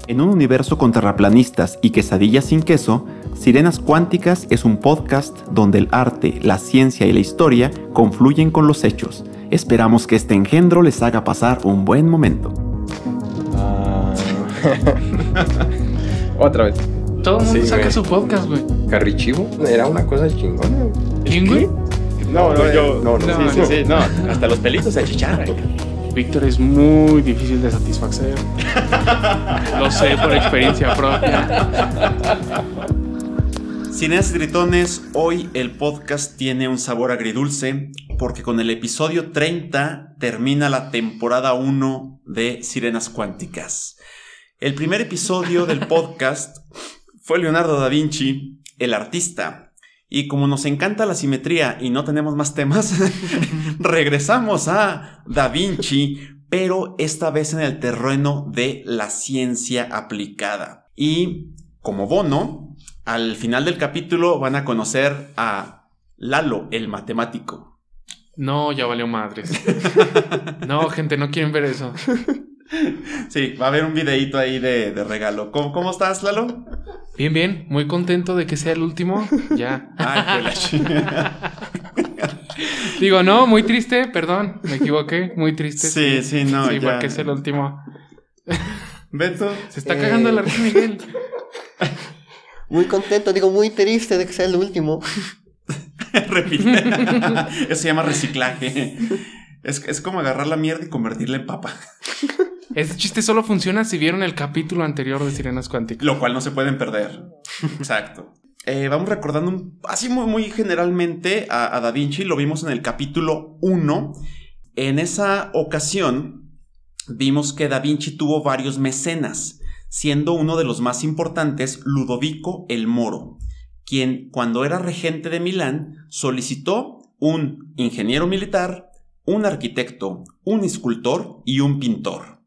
En un universo con terraplanistas y quesadillas sin queso, Sirenas Cuánticas es un podcast donde el arte, la ciencia y la historia confluyen con los hechos. Esperamos que este engendro les haga pasar un buen momento. Otra vez. Todo el mundo saca güey. su podcast, güey. Carrichivo era una cosa chingona. ¿Quién, güey? No, No. sí, no. Hasta los pelitos se achicharran. Víctor es muy difícil de satisfacer. Lo sé por experiencia propia. Sirenas y Gritones, hoy el podcast tiene un sabor agridulce porque con el episodio 30 termina la temporada 1 de Sirenas Cuánticas. El primer episodio del podcast fue Leonardo da Vinci, el artista. Y como nos encanta la simetría y no tenemos más temas, regresamos a Da Vinci, pero esta vez en el terreno de la ciencia aplicada. Y como bono, al final del capítulo van a conocer a Lalo, el matemático. No, ya valió madres. No, gente, no quieren ver eso. Sí, va a haber un videíto ahí de regalo. ¿Cómo estás, Lalo? Bien, bien. Muy contento de que sea el último. Ya. Ay, pues la chingada. Digo, no, muy triste. Perdón, me equivoqué. Muy triste. Sí, no, sí, ya. porque es el último. Beto. Se está cagando la risa, Miguel. Muy contento, digo muy triste de que sea el último. Repite. Eso se llama reciclaje. Es como agarrar la mierda y convertirla en papa. Ese chiste solo funciona si vieron el capítulo anterior de Sirenas Cuánticas. Lo cual no se pueden perder. Exacto. Vamos recordando así muy generalmente a Da Vinci. Lo vimos en el capítulo 1. En esa ocasión vimos que Da Vinci tuvo varios mecenas, siendo uno de los más importantes Ludovico el Moro, quien cuando era regente de Milán solicitó un ingeniero militar, un arquitecto, un escultor y un pintor.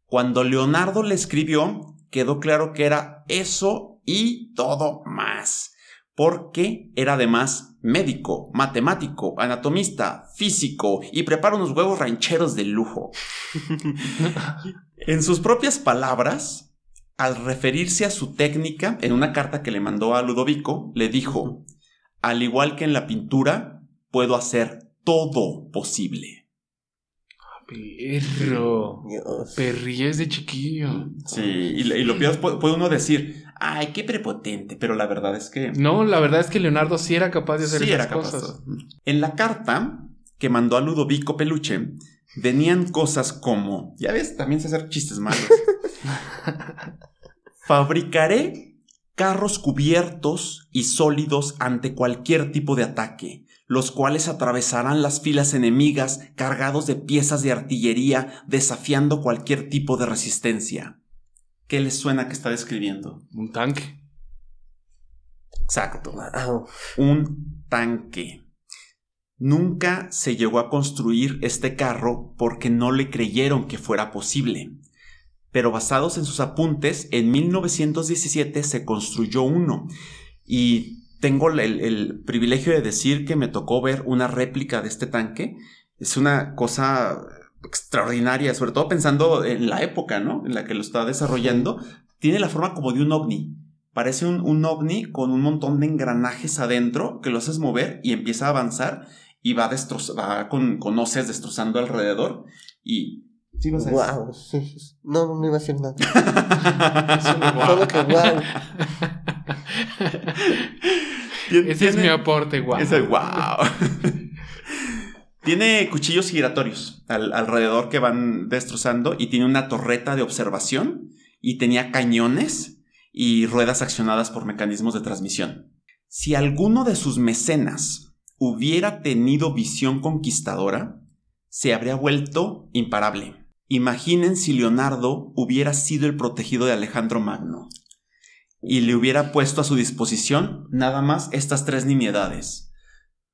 Cuando Leonardo le escribió, quedó claro que era eso y todo más, porque era además médico, matemático, anatomista, físico y prepara unos huevos rancheros de lujo. En sus propias palabras, al referirse a su técnica, en una carta que le mandó a Ludovico, le dijo: al igual que en la pintura, puedo hacer todo posible. Perro. Dios. Perrillas de chiquillo. Sí, y lo peor es, puede uno decir, ay, qué prepotente, pero la verdad es que... No, la verdad es que Leonardo sí era capaz de hacer sí, esas era capaz. cosas. En la carta que mandó a Ludovico Peluche, venían cosas como, ya ves, también sé hacer chistes malos. Fabricaré carros cubiertos y sólidos ante cualquier tipo de ataque, los cuales atravesarán las filas enemigas cargados de piezas de artillería, desafiando cualquier tipo de resistencia. ¿Qué les suena que está describiendo? Un tanque. Exacto. Wow. Un tanque. Nunca se llegó a construir este carro porque no le creyeron que fuera posible. Pero basados en sus apuntes, en 1917 se construyó uno. Y tengo el privilegio de decir que me tocó ver una réplica de este tanque. Es una cosa extraordinaria, sobre todo pensando en la época, ¿no?, en la que lo está desarrollando. Tiene la forma como de un ovni. Parece un ovni con un montón de engranajes adentro que lo haces mover y empieza a avanzar y va con hoces destrozando alrededor. Y... ¿sí vas a decir? Wow. Sí. No iba a decir nada. Es un guau. Solo que wow. Ese es mi aporte, guau. Ese wow. Tiene cuchillos giratorios alrededor que van destrozando y tiene una torreta de observación y tenía cañones y ruedas accionadas por mecanismos de transmisión. Si alguno de sus mecenas hubiera tenido visión conquistadora, se habría vuelto imparable. Imaginen si Leonardo hubiera sido el protegido de Alejandro Magno y le hubiera puesto a su disposición nada más estas 3 nimiedades: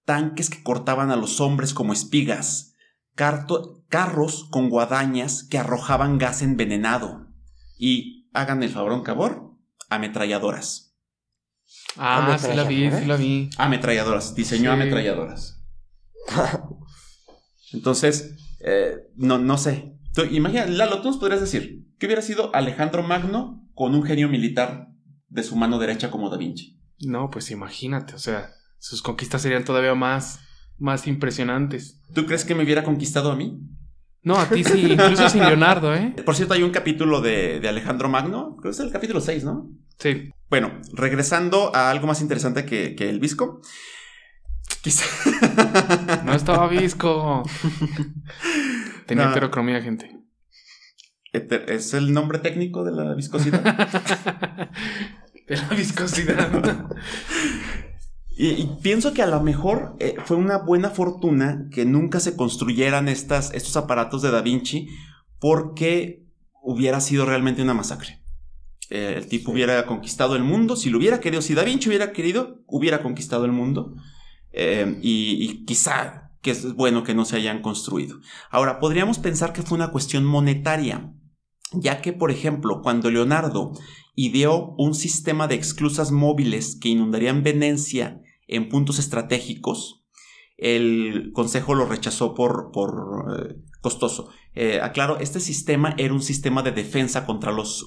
tanques que cortaban a los hombres como espigas, carros con guadañas que arrojaban gas envenenado y, hagan el favor, ametralladoras. Ah, sí la vi. Ametralladoras, diseñó Sí. ametralladoras. Entonces, no sé. Imagina, Lalo, tú nos podrías decir, ¿Qué hubiera sido Alejandro Magno con un genio militar de su mano derecha como Da Vinci? No, pues imagínate, o sea, sus conquistas serían todavía más impresionantes. ¿Tú crees que me hubiera conquistado a mí? No, a ti sí, incluso sin Leonardo, ¿eh? Por cierto, hay un capítulo de Alejandro Magno, creo que es el capítulo 6, ¿no? Sí. Bueno, regresando a algo más interesante que el Visco. Quizá... No estaba visco. Tenía No. heterocromía, gente. ¿Es el nombre técnico de la viscosidad? De la viscosidad. Y pienso que a lo mejor fue una buena fortuna que nunca se construyeran estos aparatos de Da Vinci, porque hubiera sido realmente una masacre. El tipo hubiera conquistado el mundo. Si lo hubiera querido, si Da Vinci hubiera querido, hubiera conquistado el mundo. Y quizá que es bueno que no se hayan construido. Ahora, podríamos pensar que fue una cuestión monetaria, ya que, por ejemplo, cuando Leonardo ideó un sistema de esclusas móviles que inundarían Venecia en puntos estratégicos, el consejo lo rechazó por costoso. Aclaro, este sistema era un sistema de defensa contra los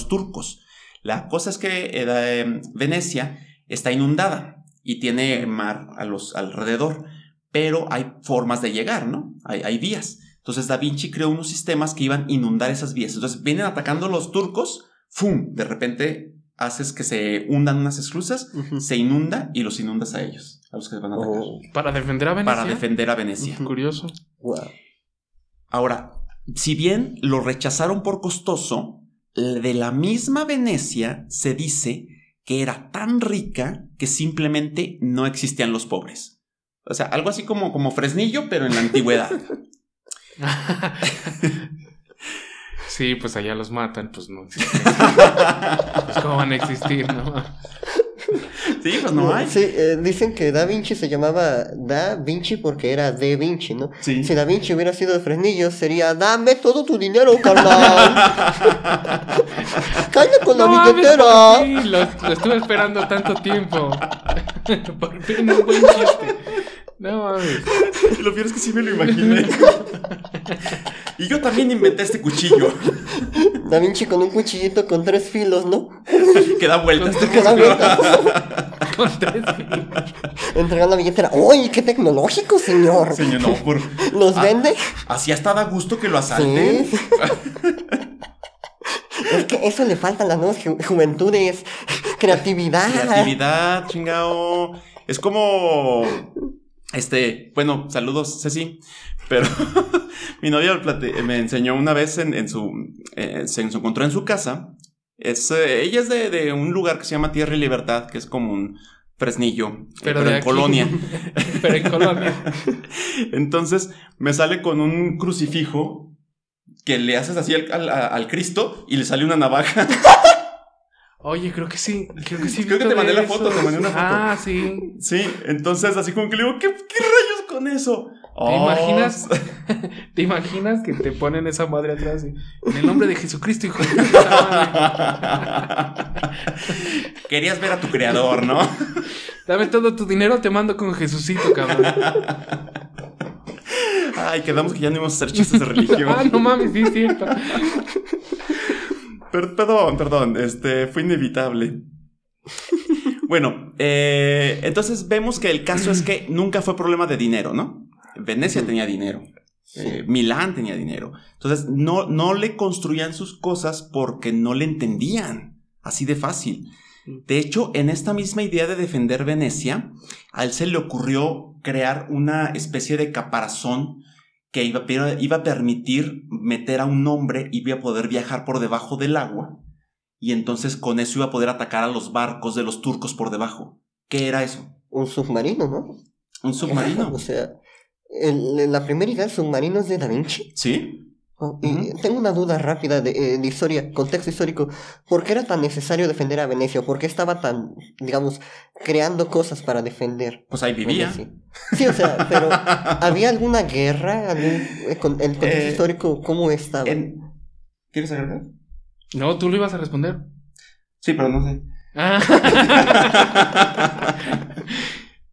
turcos. La cosa es que Venecia está inundada y tiene mar a los alrededor, pero hay formas de llegar, ¿no? Hay vías. Entonces Da Vinci creó unos sistemas que iban a inundar esas vías. Entonces vienen atacando los turcos, ¡fum! De repente haces que se hundan unas esclusas, se inunda y los inundas a ellos, a los que van a atacar. ¿Para defender a Venecia? Para defender a Venecia. Curioso. Wow. Ahora, si bien lo rechazaron por costoso, de la misma Venecia se dice que era tan rica que simplemente no existían los pobres. O sea, algo así como Fresnillo, pero en la antigüedad. Sí, pues allá los matan, pues no existen. Pues cómo van a existir, ¿no? Sí, pues no hay. Sí, dicen que Da Vinci se llamaba Da Vinci porque era de Vinci, ¿no? Sí. Si Da Vinci hubiera sido de Fresnillo, sería dame todo tu dinero, carnal. Cállate con la billetera. Sí, lo estuve esperando tanto tiempo. Por fin un buen chiste. No mames. Y lo peor es que sí me lo imaginé. Y yo también inventé este cuchillo. Da Vinci con un cuchillito con 3 filos, ¿no? Que da vueltas. Que da vueltas. Con 3 filos. Entregar la billetera. ¡Uy, qué tecnológico, señor! Señor, no, ¿Los vende? Así hasta da gusto que lo asalten. Sí. Es que eso le falta a las nuevas juventudes. Creatividad. Creatividad, chingao. Es como... bueno, saludos, Ceci. Pero mi novia me enseñó una vez se encontró en su casa. Ella es de un lugar que se llama Tierra y Libertad, que es como un Fresnillo, pero en Colonia. Pero en Colonia. Entonces me sale con un crucifijo que le haces así al Cristo y le sale una navaja. Oye, creo que sí. Creo que te mandé la foto, te mandé una foto. Ah, sí. Sí, entonces así como que le digo, ¿qué rayos con eso? ¿Te imaginas que te ponen esa madre atrás? En el nombre de Jesucristo, hijo de puta madre. Querías ver a tu creador, ¿no? Dame todo tu dinero, te mando con Jesucito, cabrón. Ay, quedamos que ya no íbamos a hacer chistes de religión. Ah, no mames, sí es cierto. Perdón, fue inevitable. Bueno, entonces vemos que el caso es que nunca fue problema de dinero, ¿no? Venecia tenía dinero, Milán tenía dinero. Entonces no le construían sus cosas porque no le entendían, así de fácil. De hecho, en esta misma idea de defender Venecia, a él se le ocurrió crear una especie de caparazón que iba a permitir meter a un hombre y iba a poder viajar por debajo del agua. Y entonces con eso iba a poder atacar a los barcos de los turcos por debajo. ¿Qué era eso? Un submarino, ¿no? ¿Un submarino? O sea, la primera idea del submarino es de Da Vinci. ¿Sí? Y tengo una duda rápida de historia, contexto histórico. ¿Por qué era tan necesario defender a Venecia? ¿Por qué estaba tan, digamos, creando cosas para defender? Pues ahí vivía. Venecia? Sí, o sea, pero ¿había alguna guerra? El contexto histórico, ¿cómo estaba? ¿Quieres agregar? No, tú lo ibas a responder. Sí, pero no sé.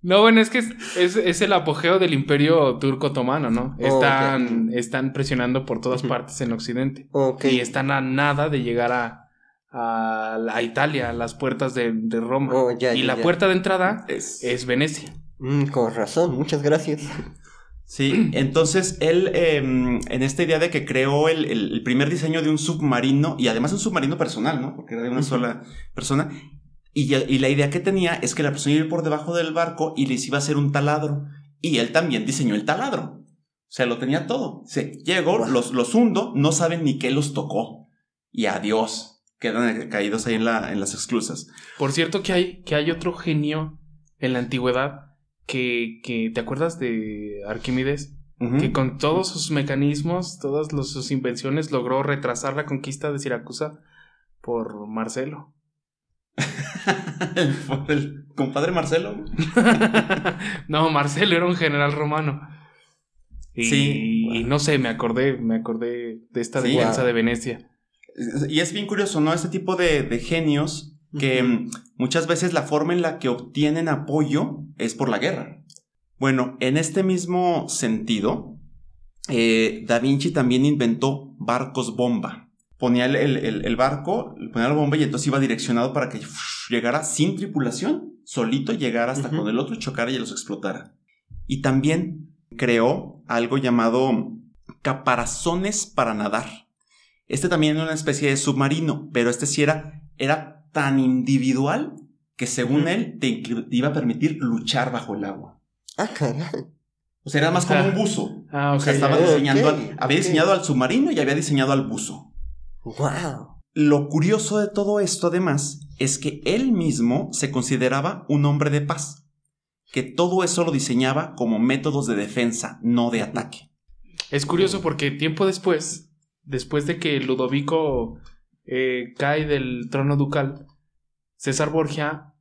No, bueno, es que es el apogeo del imperio turco otomano, ¿no? Están presionando por todas partes en Occidente. Okay. Y están a nada de llegar a Italia, a las puertas de Roma. La puerta de entrada es Venecia. Con razón, muchas gracias. Sí, entonces él, en esta idea de que creó el primer diseño de un submarino, y además un submarino personal, ¿no? Porque era de una sola persona, y la idea que tenía es que la persona iba por debajo del barco y les iba a hacer un taladro, y él también diseñó el taladro. O sea, lo tenía todo. Llegó, los hundo, no saben ni qué los tocó, y adiós, quedan caídos ahí en las esclusas. Por cierto que hay otro genio en la antigüedad que ¿te acuerdas de Arquímedes? Uh-huh. Que con todos sus mecanismos, todas sus invenciones, logró retrasar la conquista de Siracusa por Marcelo. ¿El compadre Marcelo? No, Marcelo era un general romano. Y no sé, me acordé de esta defensa de Venecia. Y es bien curioso, ¿no? Este tipo de genios que muchas veces la forma en la que obtienen apoyo es por la guerra. Bueno, en este mismo sentido, Da Vinci también inventó barcos bomba. Ponía el barco, ponía la bomba y entonces iba direccionado para que llegara sin tripulación, solito llegara hasta con el otro, chocara y los explotara. Y también creó algo llamado caparazones para nadar. Este también era una especie de submarino, pero este sí era tan individual que según él te iba a permitir luchar bajo el agua. Ah, caray. O sea, era más como un buzo. Okay. O sea, estaba había diseñado al submarino y había diseñado al buzo. Wow. Lo curioso de todo esto, además, es que él mismo se consideraba un hombre de paz. Que todo eso lo diseñaba como métodos de defensa, no de ataque. Es curioso porque tiempo después de que Ludovico cae del trono ducal, César Borgia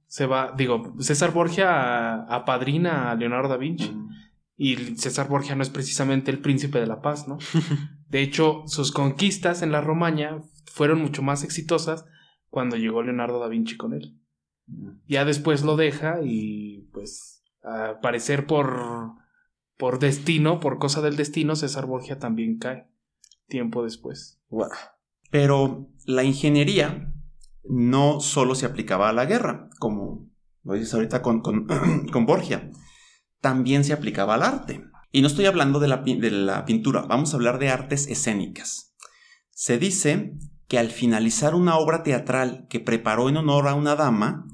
apadrina a Leonardo da Vinci. Y César Borgia no es precisamente el príncipe de la paz, ¿no? De hecho, sus conquistas en la Romaña fueron mucho más exitosas cuando llegó Leonardo da Vinci con él. Ya después lo deja y pues al parecer por destino, por cosa del destino, César Borgia también cae tiempo después. Wow. Pero la ingeniería no solo se aplicaba a la guerra, como lo dices ahorita con Borgia, también se aplicaba al arte. Y no estoy hablando de la pintura, vamos a hablar de artes escénicas. Se dice que al finalizar una obra teatral que preparó en honor a una dama,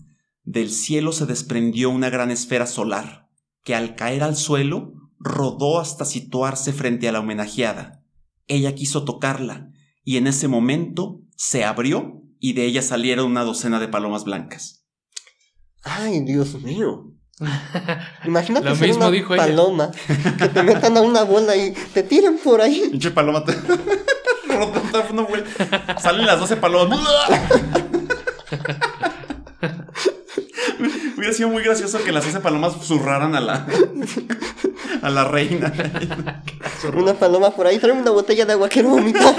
del cielo se desprendió una gran esfera solar, que al caer al suelo rodó hasta situarse frente a la homenajeada. Ella quiso tocarla, y en ese momento se abrió y de ella salieron una docena de palomas blancas. Ay, Dios mío. Imagínate lo ser mismo una dijo paloma que te metan a una bola y te tiren por ahí. Pinche paloma salen las 12 palomas. Hubiera sido muy gracioso que las 12 palomas zurraran a la reina. Una paloma por ahí, trae una botella de agua, quiero vomitar.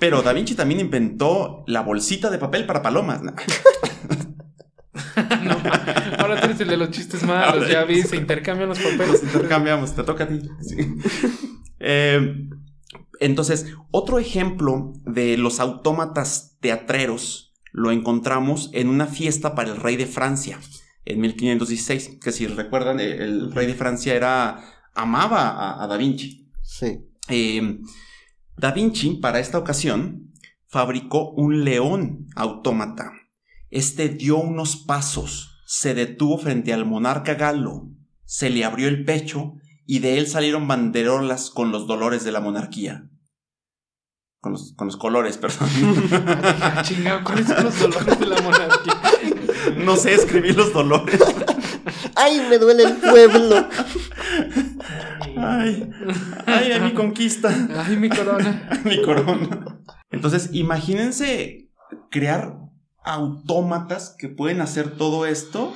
Pero Da Vinci también inventó la bolsita de papel para palomas. No, ahora tú eres el de los chistes malos. Ya vi, se intercambian los papeles. Los intercambiamos, te toca a ti. Sí. Entonces, otro ejemplo de los autómatas teatreros lo encontramos en una fiesta para el rey de Francia en 1516. Que si recuerdan, el rey de Francia amaba a Da Vinci. Sí. Da Vinci, para esta ocasión, fabricó un león autómata. Este dio unos pasos, se detuvo frente al monarca galo, se le abrió el pecho y de él salieron banderolas con los dolores de la monarquía. Con los colores, perdón. Chingado, ¿cuáles son los dolores de la monarquía? No sé escribir los dolores. ¡Ay, me duele el pueblo! ¡Ay, mi conquista! ¡Ay, mi corona! Mi corona. Entonces, imagínense crear autómatas que pueden hacer todo esto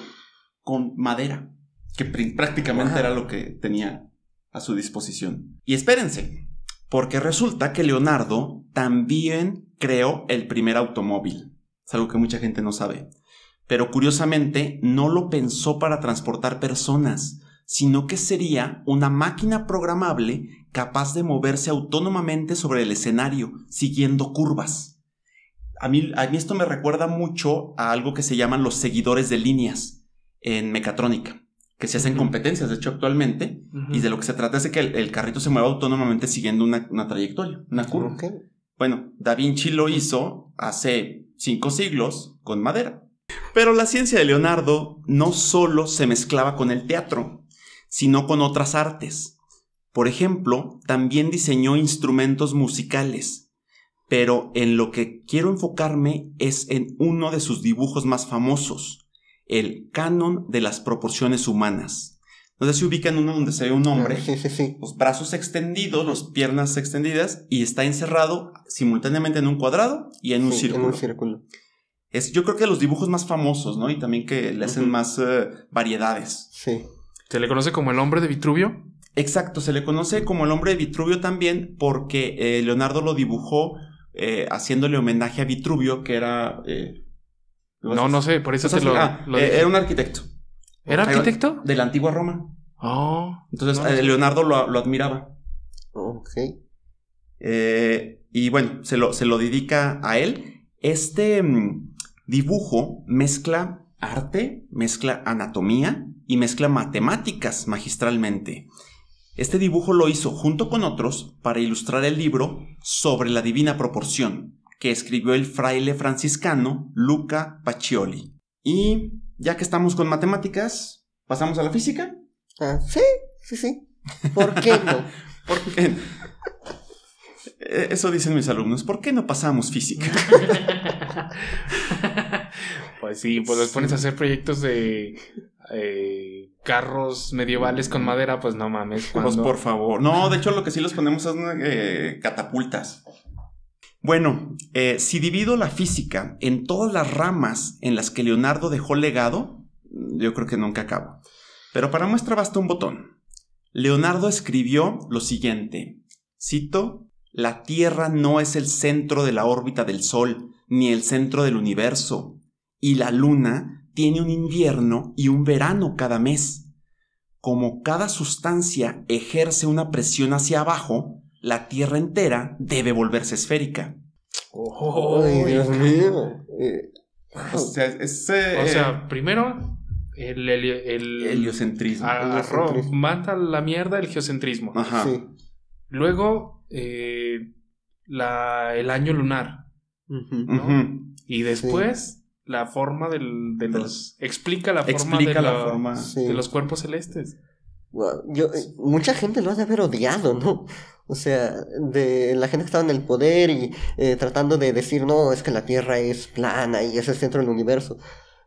con madera, que prácticamente era lo que tenía a su disposición. Y espérense, porque resulta que Leonardo también creó el primer automóvil. Es algo que mucha gente no sabe. pero curiosamente no lo pensó para transportar personas, sino que sería una máquina programable capaz de moverse autónomamente sobre el escenario, siguiendo curvas. A mí esto me recuerda mucho a algo que se llaman los seguidores de líneas en mecatrónica, que se hacen competencias, de hecho, actualmente, y de lo que se trata es de que el carrito se mueva autónomamente siguiendo una trayectoria, una curva. Okay. Bueno, Da Vinci lo hizo hace 5 siglos con madera. Pero la ciencia de Leonardo no solo se mezclaba con el teatro, sino con otras artes. Por ejemplo, también diseñó instrumentos musicales. Pero en lo que quiero enfocarme es en uno de sus dibujos más famosos, el canon de las proporciones humanas. No sé si ubican uno donde se ve un hombre, Sí. los brazos extendidos, las piernas extendidas, y está encerrado simultáneamente en un cuadrado y en un círculo. En un círculo. Yo creo que los dibujos más famosos, ¿no? Y también que le hacen más variedades. Sí. ¿Se le conoce como el hombre de Vitruvio? Exacto, se le conoce como el hombre de Vitruvio también porque Leonardo lo dibujó haciéndole homenaje a Vitruvio, que era... No sé, por eso te lo dije. Era un arquitecto. ¿Era arquitecto? De la antigua Roma. Oh. Entonces No sé. Leonardo lo admiraba. Ok. Y bueno, se lo dedica a él. Este dibujo mezcla arte, mezcla anatomía y mezcla matemáticas magistralmente. Este dibujo lo hizo junto con otros para ilustrar el libro Sobre la Divina Proporción, que escribió el fraile franciscano Luca Pacioli. Y ya que estamos con matemáticas, ¿pasamos a la física? Sí. ¿Por qué no? ¿Por qué? Eso dicen mis alumnos. ¿Por qué no pasamos física? Pues sí, pues los pones a hacer proyectos de carros medievales con madera, pues no mames. Pues por favor. No, de hecho lo que sí los ponemos son catapultas. Bueno, si divido la física en todas las ramas en las que Leonardo dejó legado, yo creo que nunca acabo. Pero para muestra basta un botón. Leonardo escribió lo siguiente, cito: «La Tierra no es el centro de la órbita del Sol, ni el centro del universo, y la Luna tiene un invierno y un verano cada mes. Como cada sustancia ejerce una presión hacia abajo, la Tierra entera debe volverse esférica». Ay, Dios mío. O sea, primero el heliocentrismo. Mata la mierda el geocentrismo. Ajá. Sí. Luego el año lunar, ¿no? Ujú. Y después la forma explica la forma Sí. de los cuerpos celestes. Wow, mucha gente lo ha de haber odiado, ¿no? O sea, de la gente que estaba en el poder y tratando de decir, no, es que la Tierra es plana y es el centro del universo.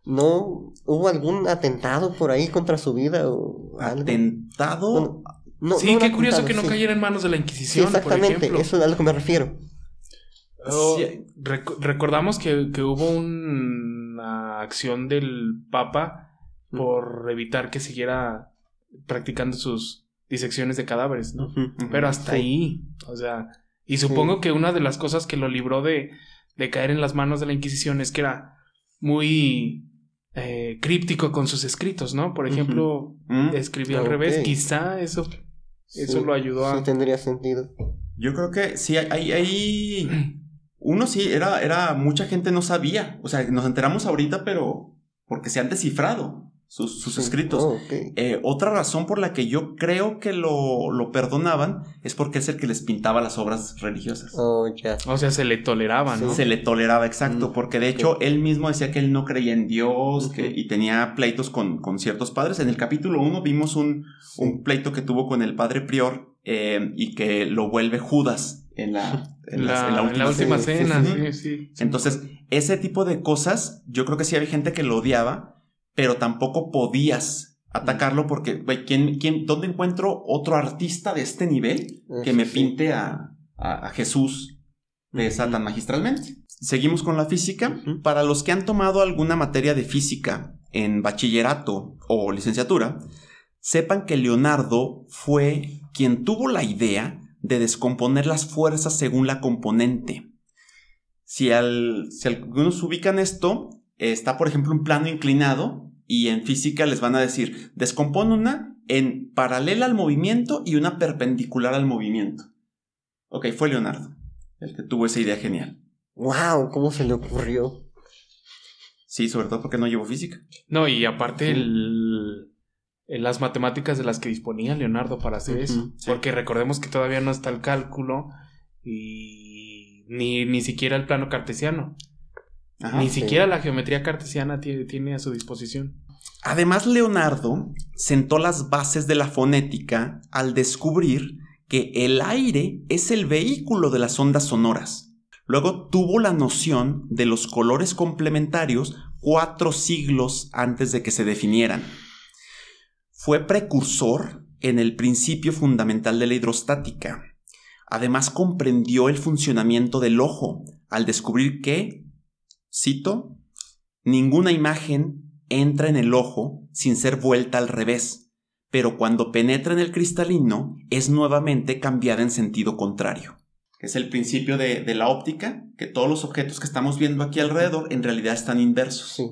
¿No hubo algún atentado por ahí contra su vida o algo? ¿Atentado? Bueno, no, Sí, no qué un curioso atentado, que no sí. cayera en manos de la Sí, Inquisición, por exactamente, ejemplo. eso es a lo que me refiero. Sí. Recordamos que hubo una acción del Papa por evitar que siguiera practicando sus disecciones de cadáveres, ¿no? Pero hasta Sí. ahí, o sea, y supongo que una de las cosas que lo libró de caer en las manos de la Inquisición es que era muy críptico con sus escritos, ¿no? Por ejemplo, escribía al revés, quizá eso Sí, lo ayudó a... Sí, tendría sentido. Yo creo que sí, hay uno sí, era mucha gente no sabía. O sea, nos enteramos ahorita, pero porque se han descifrado sus Sí. escritos. Oh, ok. Otra razón por la que yo creo que lo perdonaban es porque es el que les pintaba las obras religiosas. Oh, ya. O sea, se le toleraba, ¿no? Sí. Se le toleraba, exacto, porque de hecho él mismo decía que él no creía en Dios y tenía pleitos con ciertos padres. En el capítulo 1 vimos un pleito que tuvo con el padre prior y que lo vuelve Judas en la última cena. cena. Sí. Entonces, ese tipo de cosas, yo creo que sí había gente que lo odiaba, pero tampoco podías atacarlo porque, güey, ¿dónde encuentro otro artista de este nivel que me pinte a Jesús de esa tan magistralmente? Seguimos con la física. Para los que han tomado alguna materia de física en bachillerato o licenciatura, sepan que Leonardo fue quien tuvo la idea de descomponer las fuerzas según la componente. Si algunos ubican esto, está, por ejemplo, un plano inclinado y en física les van a decir, descompone una en paralela al movimiento y una perpendicular al movimiento. Ok, fue Leonardo el que tuvo esa idea genial. ¡Wow! ¿Cómo se le ocurrió? Sí, sobre todo porque no llevó física. No, y aparte las matemáticas de las que disponía Leonardo para hacer eso. Sí. Porque recordemos que todavía no está el cálculo y ni siquiera el plano cartesiano. Ajá, ni sí. siquiera la geometría cartesiana tiene a su disposición. Además, Leonardo sentó las bases de la fonética al descubrir que el aire es el vehículo de las ondas sonoras. Luego tuvo la noción de los colores complementarios 4 siglos antes de que se definieran. Fue precursor en el principio fundamental de la hidrostática. Además, comprendió el funcionamiento del ojo al descubrir que, cito, ninguna imagen entra en el ojo sin ser vuelta al revés, pero cuando penetra en el cristalino es nuevamente cambiada en sentido contrario. Es el principio de la óptica, que todos los objetos que estamos viendo aquí alrededor en realidad están inversos. Sí.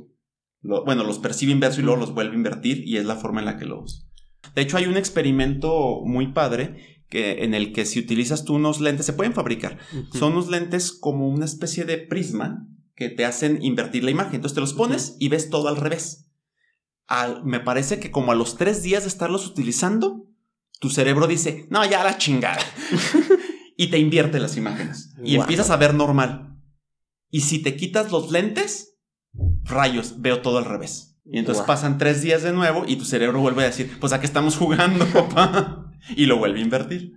Los percibe inverso y luego los vuelve a invertir y es la forma en la que los... De hecho, hay un experimento muy padre en el que si utilizas tú unos lentes, se pueden fabricar. Son unos lentes como una especie de prisma que te hacen invertir la imagen. Entonces te los pones y ves todo al revés. Me parece que como a los 3 días de estarlos utilizando, tu cerebro dice, no, ya la chingada. Y te invierte las imágenes. Y empiezas a ver normal. Y si te quitas los lentes, rayos, veo todo al revés. Y entonces pasan 3 días de nuevo y tu cerebro vuelve a decir, pues ¿a qué estamos jugando, papá? Y lo vuelve a invertir.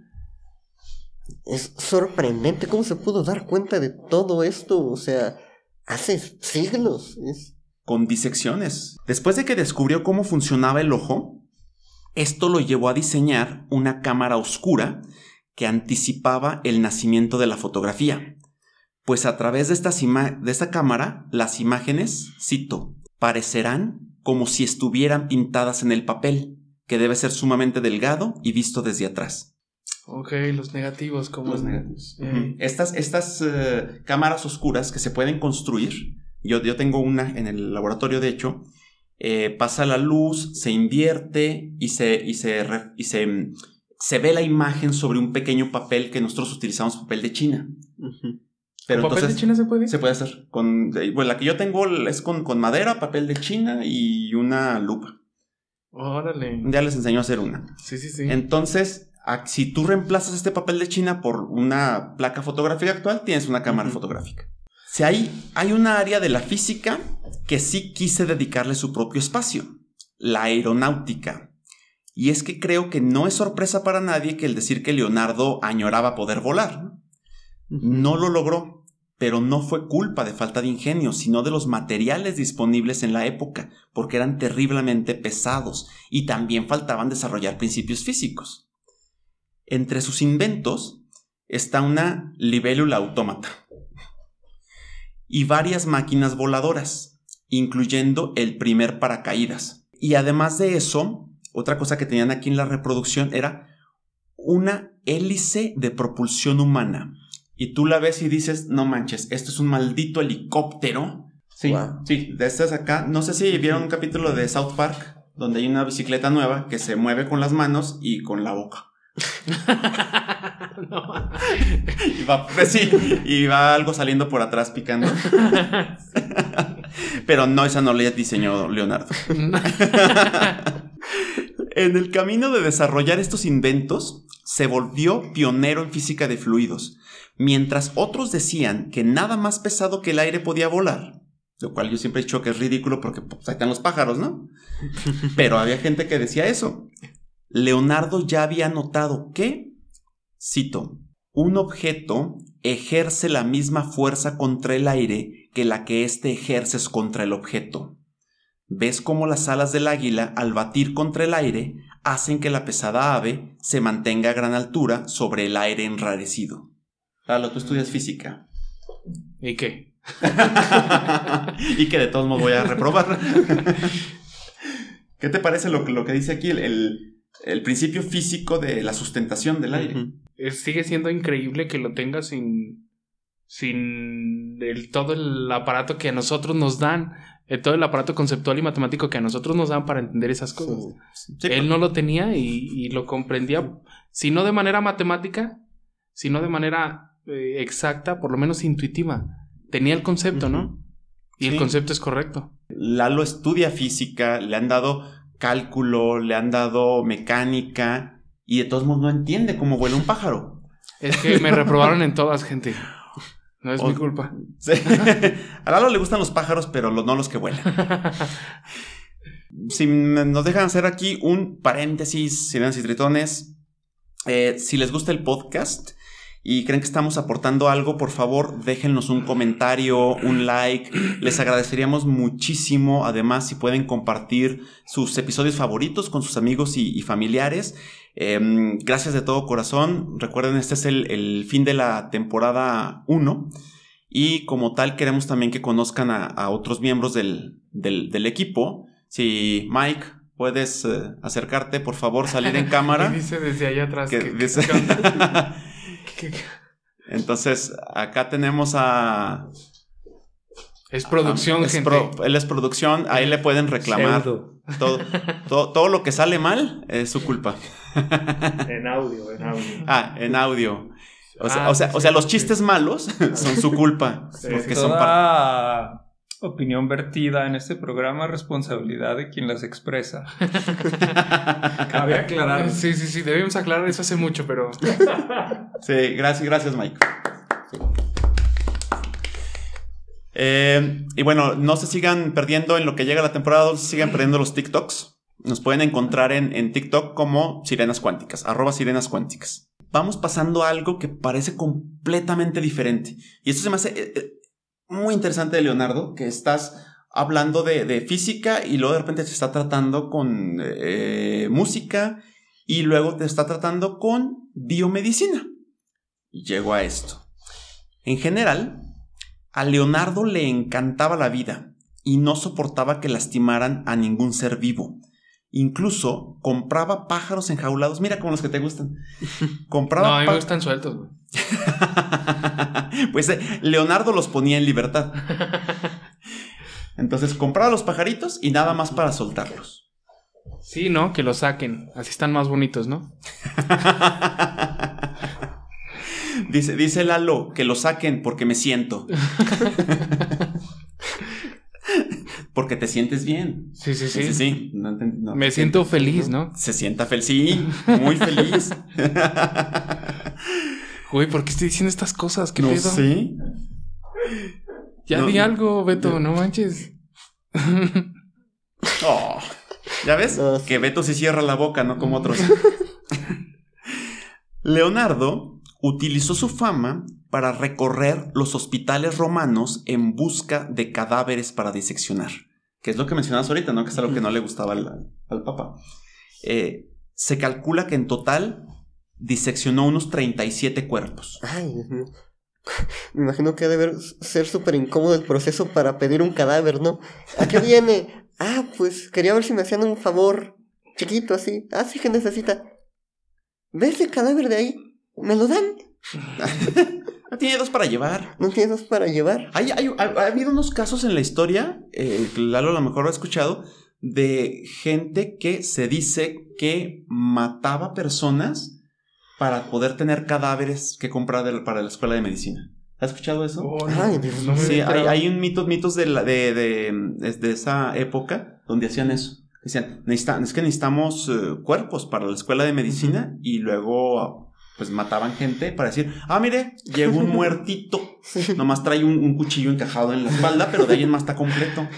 Es sorprendente cómo se pudo dar cuenta de todo esto. O sea, hace siglos. Con disecciones. Después de que descubrió cómo funcionaba el ojo, esto lo llevó a diseñar una cámara oscura que anticipaba el nacimiento de la fotografía. Pues a través de esta cámara, las imágenes, cito, parecerán como si estuvieran pintadas en el papel, que debe ser sumamente delgado y visto desde atrás. Ok, los negativos. Como los negativos. Estas cámaras oscuras que se pueden construir, yo tengo una en el laboratorio, de hecho, pasa la luz, se invierte y se ve la imagen sobre un pequeño papel que nosotros utilizamos, papel de China. Pero ¿con papel de China se puede? Se puede hacer. Bueno, la que yo tengo es con madera, papel de China y una lupa. Órale. Ya les enseño a hacer una. Sí. Entonces, si tú reemplazas este papel de China por una placa fotográfica actual, tienes una cámara fotográfica. Si hay una área de la física que sí quise dedicarle su propio espacio, la aeronáutica. Y es que creo que no es sorpresa para nadie que el decir que Leonardo añoraba poder volar. No lo logró, pero no fue culpa de falta de ingenio, sino de los materiales disponibles en la época, porque eran terriblemente pesados y también faltaban desarrollar principios físicos. Entre sus inventos está una libélula autómata y varias máquinas voladoras, incluyendo el primer paracaídas. Y además de eso, otra cosa que tenían aquí en la reproducción era una hélice de propulsión humana. Y tú la ves y dices, no manches, esto es un maldito helicóptero. Sí, sí, de estas acá. No sé si vieron un capítulo de South Park, donde hay una bicicleta nueva que se mueve con las manos y con la boca. No. y va algo saliendo por atrás picando. Pero no, esa no la diseñó Leonardo. En el camino de desarrollar estos inventos, se volvió pionero en física de fluidos, mientras otros decían que nada más pesado que el aire podía volar, lo cual yo siempre he dicho que es ridículo porque pues, ahí están los pájaros, ¿no? Pero había gente que decía eso. Leonardo ya había notado que, cito, un objeto ejerce la misma fuerza contra el aire que la que éste ejerces contra el objeto. ¿Ves cómo las alas del águila, al batir contra el aire, hacen que la pesada ave se mantenga a gran altura sobre el aire enrarecido? Lalo, tú estudias física. ¿Y qué? Y que de todos modos voy a reprobar. ¿Qué te parece lo que dice aquí el principio físico de la sustentación del aire? Sigue siendo increíble que lo tenga sin sin todo el aparato que a nosotros nos dan, todo el aparato conceptual y matemático que a nosotros nos dan para entender esas cosas. Sí, Él no lo tenía y lo comprendía, si no de manera matemática, si no de manera exacta, por lo menos intuitiva. Tenía el concepto, ¿no? Y el concepto es correcto. Lalo estudia física, le han dado cálculo, le han dado mecánica y de todos modos no entiende cómo vuela un pájaro. Es que me reprobaron en todas, gente. No es mi culpa. Sí. A Lalo le gustan los pájaros, pero no los que vuelan. Si nos dejan hacer aquí un paréntesis, sirenas y tritones, si les gusta el podcast y creen que estamos aportando algo, por favor, déjennos un comentario, un like. Les agradeceríamos muchísimo. Además, si pueden compartir sus episodios favoritos con sus amigos y familiares. Gracias de todo corazón. Recuerden, este es el fin de la temporada 1. Y como tal, queremos también que conozcan a otros miembros del equipo. Si Mike, puedes acercarte, por favor, salir en cámara. ¿Qué dice desde allá atrás? ¿Qué dice? Entonces, acá tenemos a... Es producción, gente. Él es producción, ahí le pueden reclamar. Todo lo que sale mal es su culpa. En audio. En audio. O sea, los chistes malos son su culpa. Porque toda opinión vertida en este programa es responsabilidad de quien las expresa. Cabe aclarar. Sí, debemos aclarar eso hace mucho, pero... Sí, gracias Mike. Y bueno, no se sigan perdiendo en lo que llega la temporada 2, se sigan perdiendo los TikToks. Nos pueden encontrar en TikTok como Sirenas Cuánticas, @SirenasCuánticas. Vamos pasando a algo que parece completamente diferente. Y esto se me hace muy interesante de Leonardo, que estás hablando de física y luego de repente te está tratando con música y luego te está tratando con biomedicina. Y llego a esto. En general, a Leonardo le encantaba la vida y no soportaba que lastimaran a ningún ser vivo. Incluso compraba pájaros enjaulados. Mira como los que te gustan. No, a mí me gustan sueltos, güey. Pues Leonardo los ponía en libertad. Entonces compraba los pajaritos y nada más para soltarlos. Sí, ¿no? Que los saquen. Así están más bonitos, ¿no? Dice Lalo, que lo saquen porque me siento. Porque te sientes bien. Sí. No, me siento feliz, ¿no? Se sienta feliz, sí, muy feliz. Güey, ¿por qué estoy diciendo estas cosas? ¿Qué no pedo? Sé. Ya di algo, Beto, no manches. Oh, ¿ya ves? Que Beto sí cierra la boca, no como otros. Leonardo utilizó su fama para recorrer los hospitales romanos en busca de cadáveres para diseccionar. Que es lo que mencionabas ahorita, ¿no? Que es algo que no le gustaba al Papa. Se calcula que en total diseccionó unos 37 cuerpos. Ay, Dios mío. Me imagino que debe ser súper incómodo el proceso para pedir un cadáver, ¿no? ¿A qué viene? Pues quería ver si me hacían un favor chiquito así. Sí que necesita. ¿Ves ese cadáver de ahí? ¿Me lo dan? No tiene dos para llevar. ¿No tiene dos para llevar? Ha habido unos casos en la historia, Lalo a lo mejor lo ha escuchado, de gente que se dice que mataba personas para poder tener cadáveres que comprar para la escuela de medicina. ¿Has escuchado eso? Oh, Ay, Dios mío. Sí, hay un mitos de esa época donde hacían eso. Decían, necesitamos cuerpos para la escuela de medicina. Uh-huh. Y luego pues mataban gente para decir, mire, llegó un muertito. Nomás trae un cuchillo encajado en la espalda, pero de ahí en más está completo.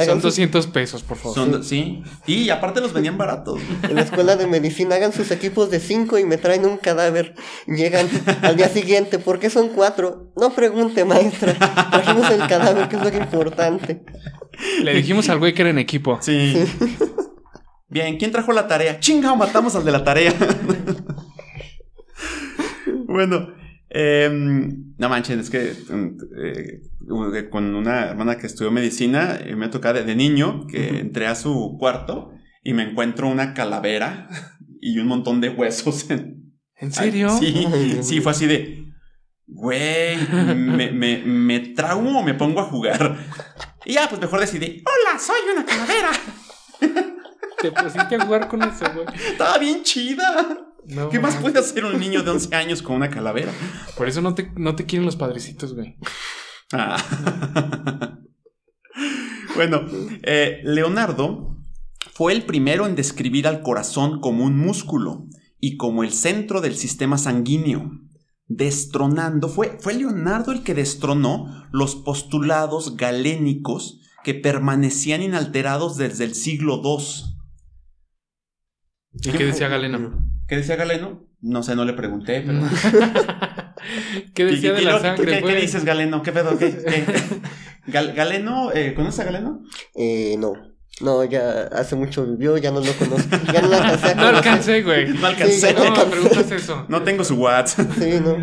Son 200 pesos, por favor. Sí. Y aparte los vendían baratos. En la escuela de medicina hagan sus equipos de 5 y me traen un cadáver. Llegan al día siguiente, ¿por qué son 4? No pregunte, maestra. Trajimos el cadáver, que es lo importante. Le dijimos al güey que era en equipo. Sí. Bien, ¿quién trajo la tarea? ¡Chingao! Matamos al de la tarea. Bueno, no manchen, es que con una hermana que estudió medicina, me tocaba de niño que entré a su cuarto y me encuentro una calavera y un montón de huesos. ¿En serio? Sí, fue así de... güey, me traumo o me pongo a jugar. Y ya, pues mejor decidí, hola, soy una calavera. Te pusiste a jugar con eso, güey. Estaba bien chida. No, ¿Qué más puede hacer un niño de 11 años con una calavera? Por eso no te quieren los padrecitos, güey. Ah. Bueno, Leonardo fue el primero en describir al corazón como un músculo y como el centro del sistema sanguíneo, destronando, fue Leonardo el que destronó los postulados galénicos que permanecían inalterados desde el siglo II. ¿Y qué decía Galeno? ¿Qué decía Galeno? No sé, no le pregunté, pero... ¿Qué decía de la sangre, ¿Qué dices, Galeno? ¿Qué pedo? Galeno, ¿conoces a Galeno? No, ya hace mucho vivió, ya no lo conozco. Ya no lo alcancé a conocer. No alcancé, güey. No alcancé. Sí, No me preguntas eso. No tengo su WhatsApp. Sí, no.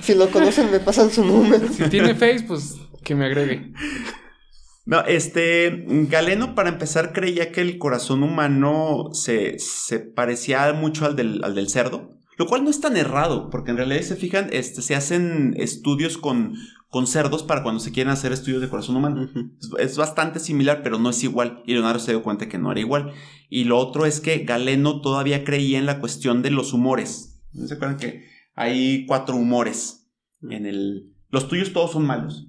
Si lo conocen, me pasan su número. Si tiene Face, pues que me agregue. No, Galeno, para empezar, creía que el corazón humano se parecía mucho al del cerdo, lo cual no es tan errado, porque en realidad, si se fijan, se hacen estudios con cerdos para cuando se quieren hacer estudios de corazón humano. Uh-huh. Es bastante similar, pero no es igual, y Leonardo se dio cuenta que no era igual. Y lo otro es que Galeno todavía creía en la cuestión de los humores. ¿No se acuerdan que hay 4 humores en el... Los tuyos todos son malos.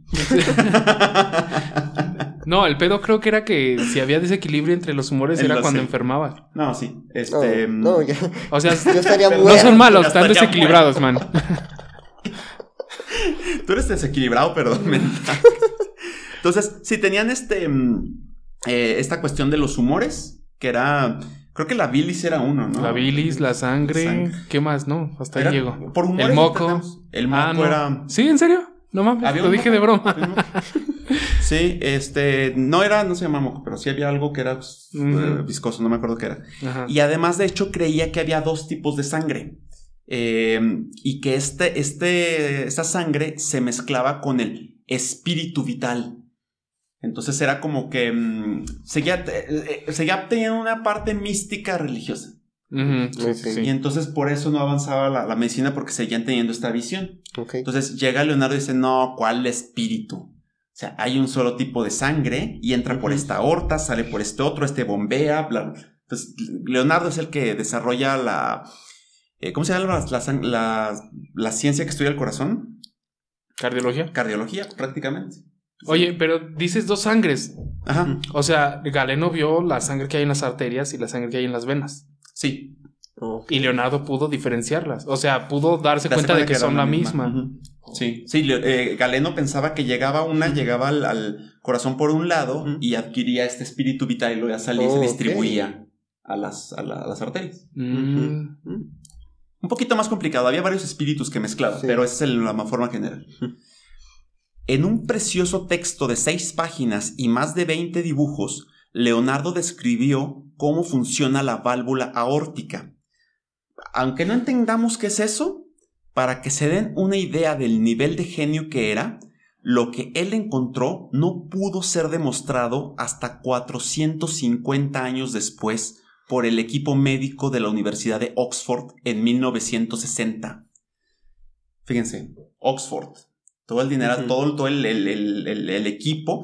No, el pedo creo que era que si había desequilibrio entre los humores era cuando enfermabas. No, sí. No, ya. O sea, yo estaría no muerto. son malos, están desequilibrados, man. Tú eres desequilibrado, perdón, mental. Entonces, sí, tenían esta cuestión de los humores, que era... Creo que la bilis era uno, ¿no? La bilis, la sangre. ¿Qué más? No, hasta ahí llego. Por humores, el moco. El moco no. Era... ¿Sí? ¿En serio? No mames, lo dije de broma. Sí, no se llama moco, pero sí había algo que era viscoso, no me acuerdo qué era. Ajá. Y además, de hecho, creía que había 2 tipos de sangre. Y que esta sangre se mezclaba con el espíritu vital. Entonces era como que seguía teniendo una parte mística religiosa. Uh-huh, sí. Y entonces por eso no avanzaba la medicina, porque seguían teniendo esta visión. Okay. Entonces llega Leonardo y dice, no, ¿cuál espíritu? O sea, hay un solo tipo de sangre y entra por esta aorta, sale por este otro, bombea, bla. Entonces Leonardo es el que desarrolla la... ¿cómo se llama la ciencia que estudia el corazón? ¿Cardiología? Cardiología, prácticamente. Oye, pero dices 2 sangres. Ajá. O sea, Galeno vio la sangre que hay en las arterias y la sangre que hay en las venas. Sí. Okay. Y Leonardo pudo diferenciarlas. O sea, pudo darse cuenta de que son la misma. Uh-huh. Sí, Galeno pensaba que llegaba al corazón por un lado y adquiría este espíritu vital y luego salía y se distribuía a las arterias. Un poquito más complicado, había varios espíritus que mezclaba, pero esa es la forma general. En un precioso texto de 6 páginas y más de 20 dibujos, Leonardo describió cómo funciona la válvula aórtica. Aunque no entendamos qué es eso, para que se den una idea del nivel de genio que era, lo que él encontró no pudo ser demostrado hasta 450 años después por el equipo médico de la Universidad de Oxford en 1960. Fíjense, Oxford. Todo el dinero, todo el equipo,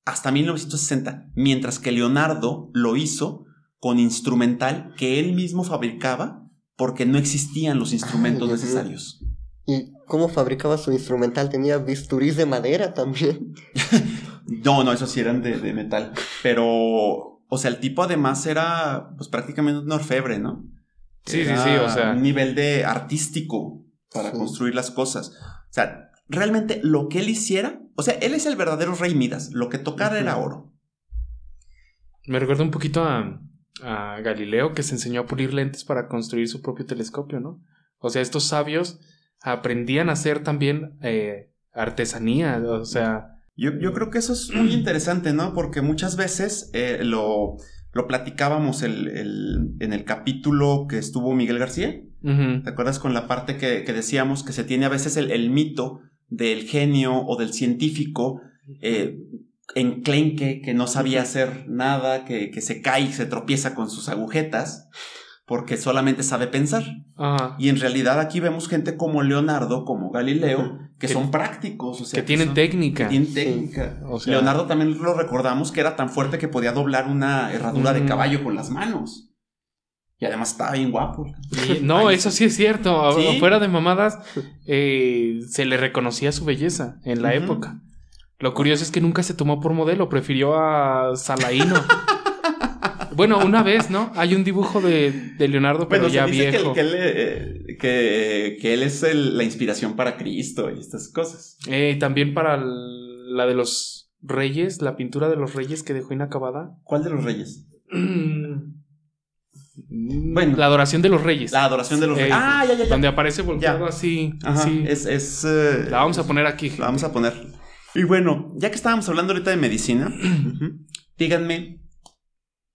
hasta 1960. Mientras que Leonardo lo hizo con instrumental que él mismo fabricaba porque no existían los instrumentos necesarios. ¿Y cómo fabricaba su instrumental? ¿Tenía bisturís de madera también? No, esos sí eran de metal. Pero, o sea, el tipo además era pues prácticamente un orfebre, ¿no? Sí, o sea... un nivel de artístico para construir las cosas. O sea... Realmente lo que él hiciera, o sea, él es el verdadero rey Midas, lo que tocara era oro. Me recuerda un poquito a Galileo, que se enseñó a pulir lentes para construir su propio telescopio, ¿no? O sea, estos sabios aprendían a hacer también artesanía, o sea... Yo creo que eso es muy interesante, ¿no? Porque muchas veces lo platicábamos en el capítulo que estuvo Miguel García. Uh-huh. ¿Te acuerdas con la parte que decíamos que se tiene a veces el mito del genio o del científico enclenque, que no sabía hacer nada, que se cae y se tropieza con sus agujetas? porque solamente sabe pensar. Ajá. Y en realidad aquí vemos gente como Leonardo, como Galileo, que son prácticos, o sea, que tienen técnica. tienen técnica. O sea, Leonardo también lo recordamos que era tan fuerte que podía doblar una herradura de caballo con las manos. Y además estaba bien guapo. no, eso sí es cierto. ¿Sí? Fuera de mamadas, se le reconocía su belleza en la época. Lo curioso es que nunca se tomó por modelo, prefirió a Salaíno. Bueno, una vez, ¿no? Hay un dibujo de Leonardo, pero Bueno, ya se dice viejo. que él es la inspiración para Cristo y estas cosas. También para la de los reyes, la pintura de los reyes que dejó inacabada. ¿Cuál de los reyes? Bueno, la adoración de los reyes. La adoración de los reyes. Ya. Donde aparece volteado así. Ajá, sí. La vamos a poner aquí. La vamos a poner. Y bueno, ya que estábamos hablando ahorita de medicina, díganme,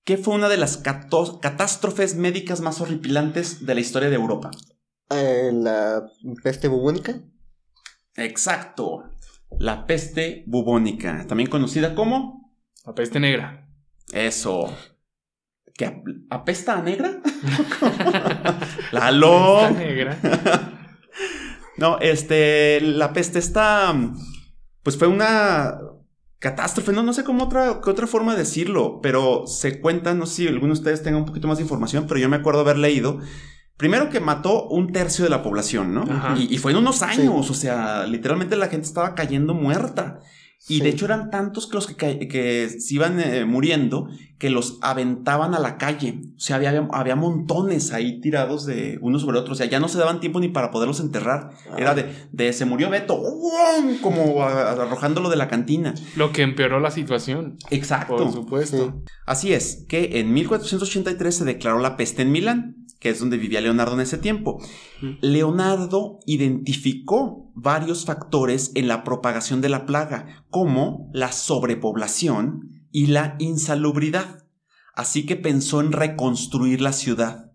¿qué fue una de las catástrofes médicas más horripilantes de la historia de Europa? La peste bubónica. Exacto. La peste bubónica, también conocida como la peste negra. Eso. ¿Qué apesta a negra? ¡Lalo! La peste negra. No, la peste esta, pues fue una catástrofe, no sé cómo otra forma de decirlo, pero se cuenta, no sé si alguno de ustedes tenga un poquito más de información, pero yo me acuerdo haber leído, primero que mató 1/3 de la población, ¿no? Y fue en unos años, o sea, literalmente la gente estaba cayendo muerta. Y de hecho eran tantos los que se iban muriendo que los aventaban a la calle. O sea, había montones ahí tirados de uno sobre otro. O sea, ya no se daban tiempo ni para poderlos enterrar. Era de se murió Beto, como arrojándolo de la cantina. Lo que empeoró la situación. Exacto. Por supuesto. Sí. Así es, que en 1483 se declaró la peste en Milán, que es donde vivía Leonardo en ese tiempo. Leonardo identificó varios factores en la propagación de la plaga, como la sobrepoblación y la insalubridad. Así que pensó en reconstruir la ciudad.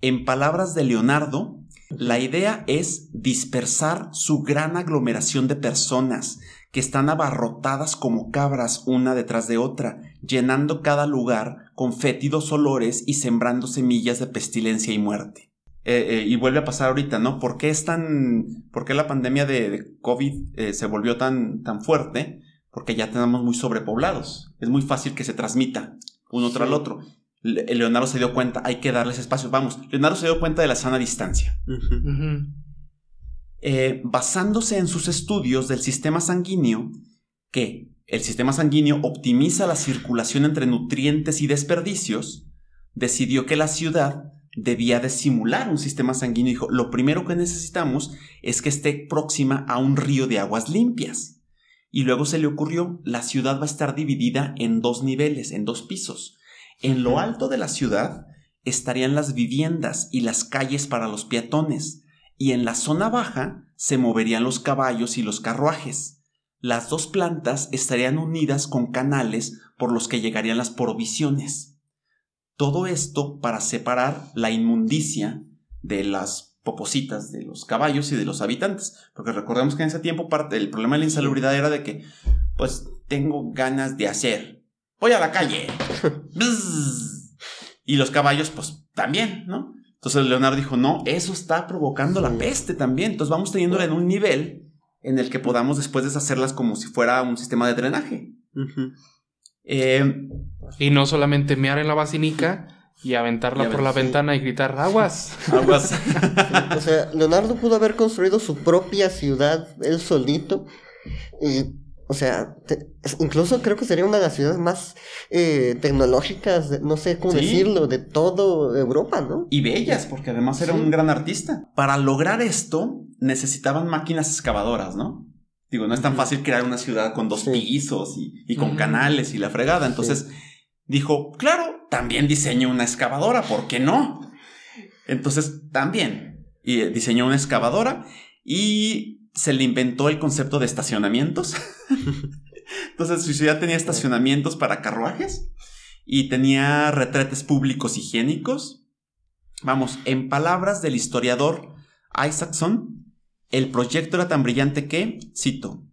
En palabras de Leonardo, la idea es dispersar su gran aglomeración de personas que están abarrotadas como cabras una detrás de otra, llenando cada lugar con fétidos olores y sembrando semillas de pestilencia y muerte. Y vuelve a pasar ahorita, ¿no? ¿Por qué la pandemia de COVID se volvió tan fuerte? Porque ya tenemos muy sobrepoblados. Es muy fácil que se transmita uno tras otro. Leonardo se dio cuenta, hay que darles espacio. Vamos, Leonardo se dio cuenta de la sana distancia. Basándose en sus estudios del sistema sanguíneo, que el sistema sanguíneo optimiza la circulación entre nutrientes y desperdicios, decidió que la ciudad debía de simular un sistema sanguíneo. Dijo, lo primero que necesitamos es que esté próxima a un río de aguas limpias. Y luego se le ocurrió, la ciudad va a estar dividida en 2 niveles, en 2 pisos. En lo alto de la ciudad estarían las viviendas y las calles para los peatones. Y en la zona baja se moverían los caballos y los carruajes. Las 2 plantas estarían unidas con canales por los que llegarían las provisiones. Todo esto para separar la inmundicia de las popositas de los caballos y de los habitantes. Porque recordemos que en ese tiempo el problema de la insalubridad era de que, pues, tengo ganas de hacer. Voy a la calle. Y los caballos, pues, también, ¿no? Entonces Leonardo dijo, no, eso está provocando la peste también. Entonces vamos teniéndola en un nivel en el que podamos después deshacerlas como si fuera un sistema de drenaje. Y no solamente mear en la basinica y aventarla por la ventana y gritar, aguas. Aguas. O sea, Leonardo pudo haber construido su propia ciudad él solito. Y, o sea, incluso creo que sería una de las ciudades más tecnológicas, no sé cómo decirlo, de toda Europa, ¿no? Y bellas, porque además era un gran artista. Para lograr esto, necesitaban máquinas excavadoras, ¿no? Digo, no es tan fácil crear una ciudad con 2 pisos y con canales y la fregada. Entonces dijo, claro, también diseño una excavadora, ¿por qué no? Entonces también diseñó una excavadora y se le inventó el concepto de estacionamientos. Entonces su ciudad tenía estacionamientos para carruajes y tenía retretes públicos higiénicos. Vamos, en palabras del historiador Isaacson, el proyecto era tan brillante que, cito,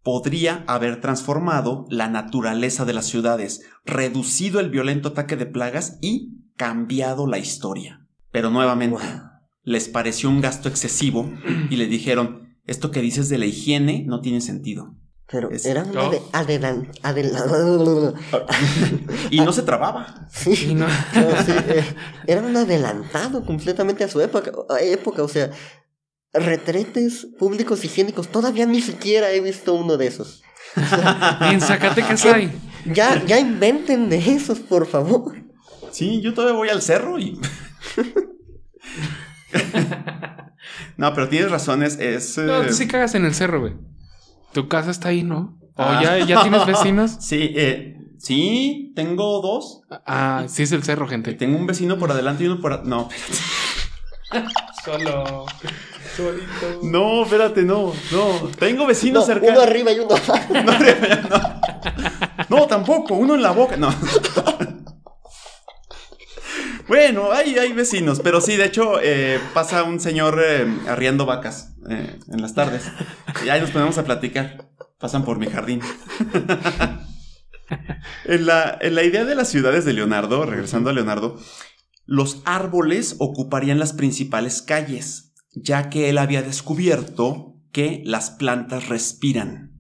podría haber transformado la naturaleza de las ciudades, reducido el violento ataque de plagas y cambiado la historia. Pero nuevamente, les pareció un gasto excesivo y les dijeron, esto que dices de la higiene no tiene sentido. Pero Es- era una Y no se trababa. Sí, Sí, no. no, sí, era un adelantado completamente a su época, o sea, retretes públicos higiénicos, todavía ni siquiera he visto uno de esos. Ni en Zacatecas hay. Ya inventen de esos, por favor. Sí, yo todavía voy al cerro y... No, pero tienes razón, es... No, tú sí cagas en el cerro, güey. Tu casa está ahí, ¿no? ¿O Ah. ya tienes vecinos? Sí, tengo 2. Ah, sí es el cerro, gente. Tengo un vecino por adelante y uno por... No, Solo. Solito. no, espérate, no. Tengo vecinos No, cerca. uno arriba y uno abajo. No, tampoco, uno en la boca. No. Bueno, hay vecinos, pero sí, de hecho, pasa un señor arriando vacas en las tardes. Y ahí nos ponemos a platicar. Pasan por mi jardín. En la idea de las ciudades de Leonardo, regresando a Leonardo, los árboles ocuparían las principales calles, ya que él había descubierto que las plantas respiran.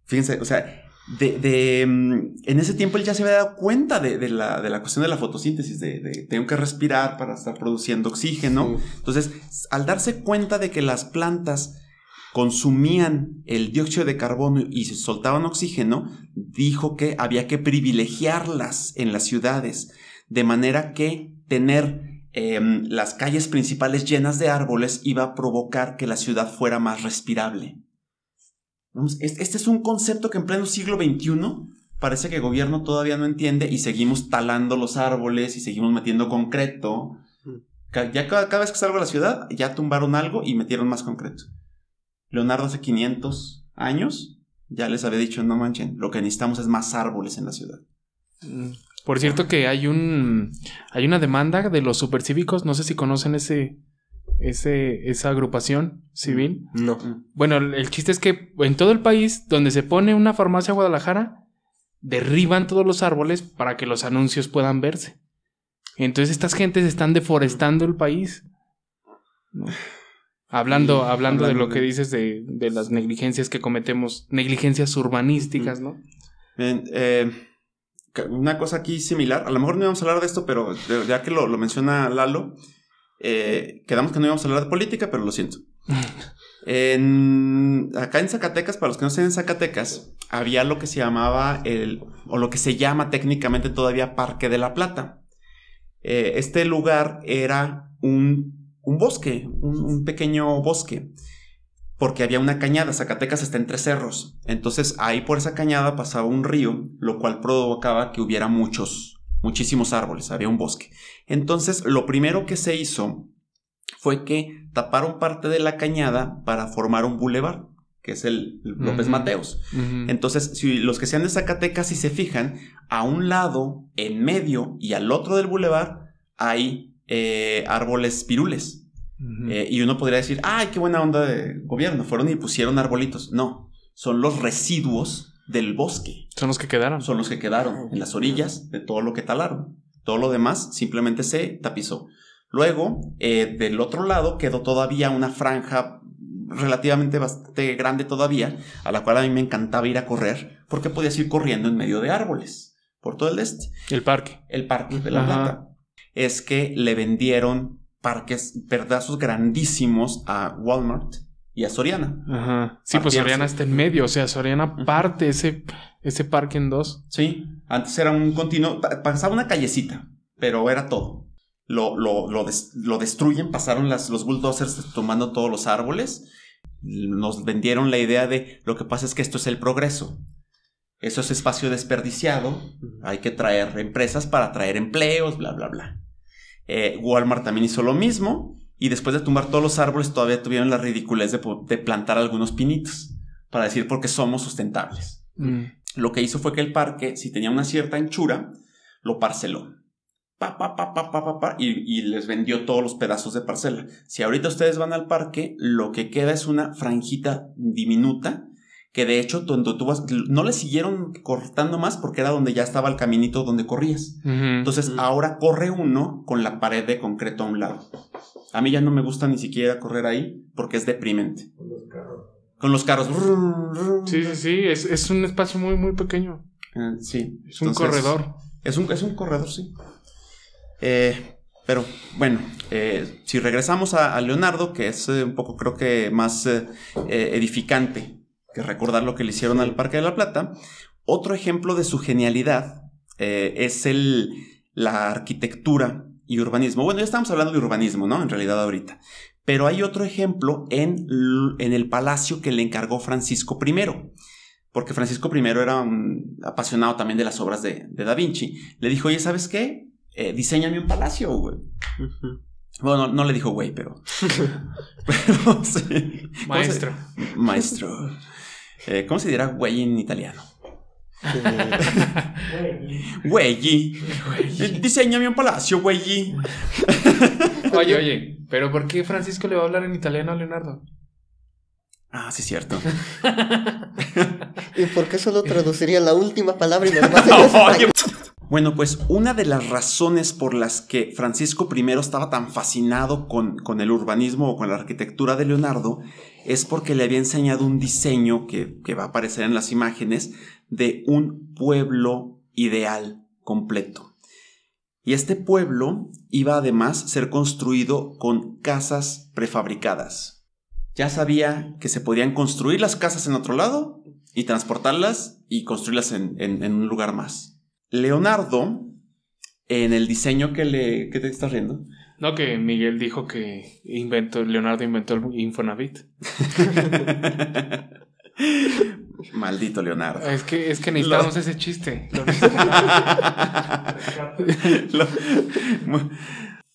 Fíjense, o sea, en ese tiempo él ya se había dado cuenta de la cuestión de la fotosíntesis, de tengo que respirar para estar produciendo oxígeno. Sí. Entonces, al darse cuenta de que las plantas consumían el dióxido de carbono y se soltaban oxígeno, dijo que había que privilegiarlas en las ciudades, de manera que tener las calles principales llenas de árboles iba a provocar que la ciudad fuera más respirable. Este es un concepto que en pleno siglo XXI parece que el gobierno todavía no entiende y seguimos talando los árboles y seguimos metiendo concreto. Ya cada vez que salgo a la ciudad, ya tumbaron algo y metieron más concreto. Leonardo hace 500 años ya les había dicho, no manchen, lo que necesitamos es más árboles en la ciudad. Por cierto que hay una demanda de los supercívicos, no sé si conocen esa agrupación civil. No. Bueno, el chiste es que en todo el país donde se pone una farmacia Guadalajara, derriban todos los árboles para que los anuncios puedan verse. Entonces estas gentes están deforestando el país, ¿no? Hablando de lo que dices de las negligencias que cometemos, negligencias urbanísticas, ¿no? Una cosa aquí similar, a lo mejor no íbamos a hablar de esto, pero ya que lo menciona Lalo, quedamos que no íbamos a hablar de política, pero lo siento. Acá en Zacatecas, para los que no estén en Zacatecas, había lo que se llamaba o lo que se llama técnicamente todavía Parque de la Plata. Este lugar era un bosque, un pequeño bosque, porque había una cañada. Zacatecas está entre cerros, entonces ahí por esa cañada pasaba un río, lo cual provocaba que hubiera muchísimos árboles, había un bosque. Entonces lo primero que se hizo fue que taparon parte de la cañada para formar un bulevar, que es el López Mateos. Entonces, si los que sean de Zacatecas, si se fijan, a un lado, en medio y al otro del bulevar hay árboles pirules. Y uno podría decir, ¡ay, qué buena onda de gobierno! Fueron y pusieron arbolitos. No, son los residuos del bosque. Son los que quedaron. Son los que quedaron en las orillas de todo lo que talaron. Todo lo demás simplemente se tapizó. Luego, del otro lado quedó todavía una franja relativamente bastante grande todavía, a la cual a mí me encantaba ir a correr, porque podías ir corriendo en medio de árboles por todo el este. El parque De la Plata. Es que le vendieron pedazos grandísimos a Walmart y a Soriana. Ajá. Sí, pues Soriana está en medio, o sea, Soriana parte ese parque en dos. Sí, antes era un continuo, pasaba una callecita, pero era todo. Lo destruyen, pasaron los bulldozers tomando todos los árboles. Nos vendieron la idea de lo que pasa es que esto es el progreso. Eso es espacio desperdiciado. Hay que traer empresas para traer empleos, bla, bla, bla. Walmart también hizo lo mismo. Y después de tumbar todos los árboles, todavía tuvieron la ridiculez de plantar algunos pinitos para decir porque somos sustentables. Lo que hizo fue que el parque, si tenía una cierta anchura, lo parceló. Y les vendió todos los pedazos de parcela. Si ahorita ustedes van al parque, lo que queda es una franjita diminuta que de hecho donde tú vas, no le siguieron cortando más porque era donde ya estaba el caminito donde corrías. Entonces ahora corre uno con la pared de concreto a un lado. A mí ya no me gusta ni siquiera correr ahí porque es deprimente. Con los carros. Sí, es un espacio muy, muy pequeño. Sí. Es un corredor. Es un corredor, sí. Pero bueno, si regresamos a Leonardo, que es un poco, creo que más edificante que recordar lo que le hicieron al Parque de la Plata, otro ejemplo de su genialidad es la arquitectura y urbanismo. Bueno, ya estamos hablando de urbanismo, ¿no? En realidad ahorita. Pero hay otro ejemplo en el palacio que le encargó Francisco I. Porque Francisco I era un apasionado también de las obras de Da Vinci. Le dijo, oye, ¿sabes qué? Diséñame un palacio, güey. Bueno, no le dijo güey, pero sí. Maestro. Maestro. ¿Cómo se dirá güey en italiano? Güey. Diséñame un palacio, güey. Oye, pero ¿por qué Francisco le va a hablar en italiano a Leonardo? Ah, sí, es cierto. ¿Y por qué solo traduciría la última palabra y lo demás en español? Bueno, pues una de las razones por las que Francisco I estaba tan fascinado con el urbanismo o con la arquitectura de Leonardo es porque le había enseñado un diseño que va a aparecer en las imágenes de un pueblo ideal completo. Y este pueblo iba además a ser construido con casas prefabricadas. Ya sabía que se podían construir las casas en otro lado y transportarlas y construirlas en un lugar más. Leonardo, en el diseño ¿qué te estás riendo? No, que Miguel dijo que Leonardo inventó el Infonavit. Maldito Leonardo. Es que necesitamos ese chiste.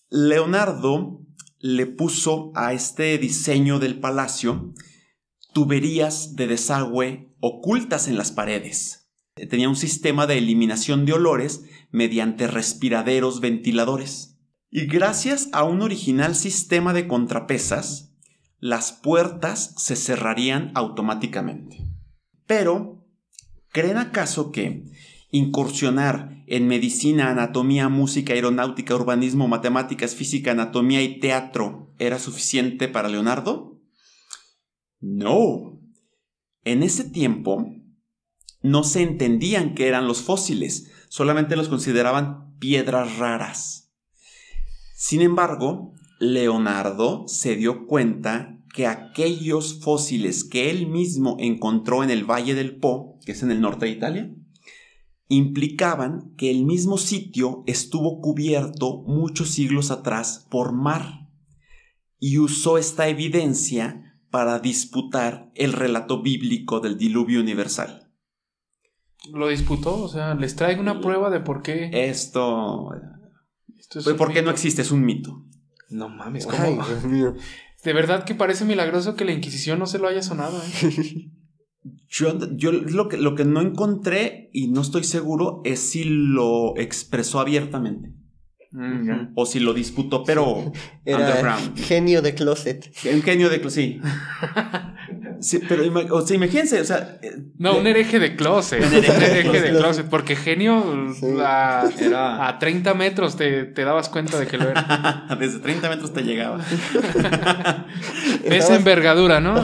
Leonardo le puso a este diseño del palacio tuberías de desagüe ocultas en las paredes. Tenía un sistema de eliminación de olores mediante respiraderos ventiladores. Y gracias a un original sistema de contrapesas, las puertas se cerrarían automáticamente. Pero, ¿creen acaso que incursionar en medicina, anatomía, música, aeronáutica, urbanismo, matemáticas, física, anatomía y teatro era suficiente para Leonardo? No. En ese tiempo no se entendían qué eran los fósiles, solamente los consideraban piedras raras. Sin embargo, Leonardo se dio cuenta que aquellos fósiles que él mismo encontró en el Valle del Po, que es en el norte de Italia, implicaban que el mismo sitio estuvo cubierto muchos siglos atrás por mar, y usó esta evidencia para disputar el relato bíblico del diluvio universal. ¿Lo disputó? O sea, les traigo una prueba de por qué. Esto es pues, ¿por qué mito. no existe? Es un mito. No mames, ¿cómo? Ay, Dios mío. De verdad que parece milagroso que la Inquisición no se lo haya sonado, ¿eh? Yo lo que no encontré y no estoy seguro es si lo expresó abiertamente Ya. o si lo disputó, pero Era underground. genio de closet. Un genio de sí. Sí, pero imagínense, o sea, No, un hereje de closet. Un hereje de closet. Porque genio Sí. Era- a 30 metros te dabas cuenta de que lo era. desde 30 metros te llegaba. De esa envergadura, ¿no?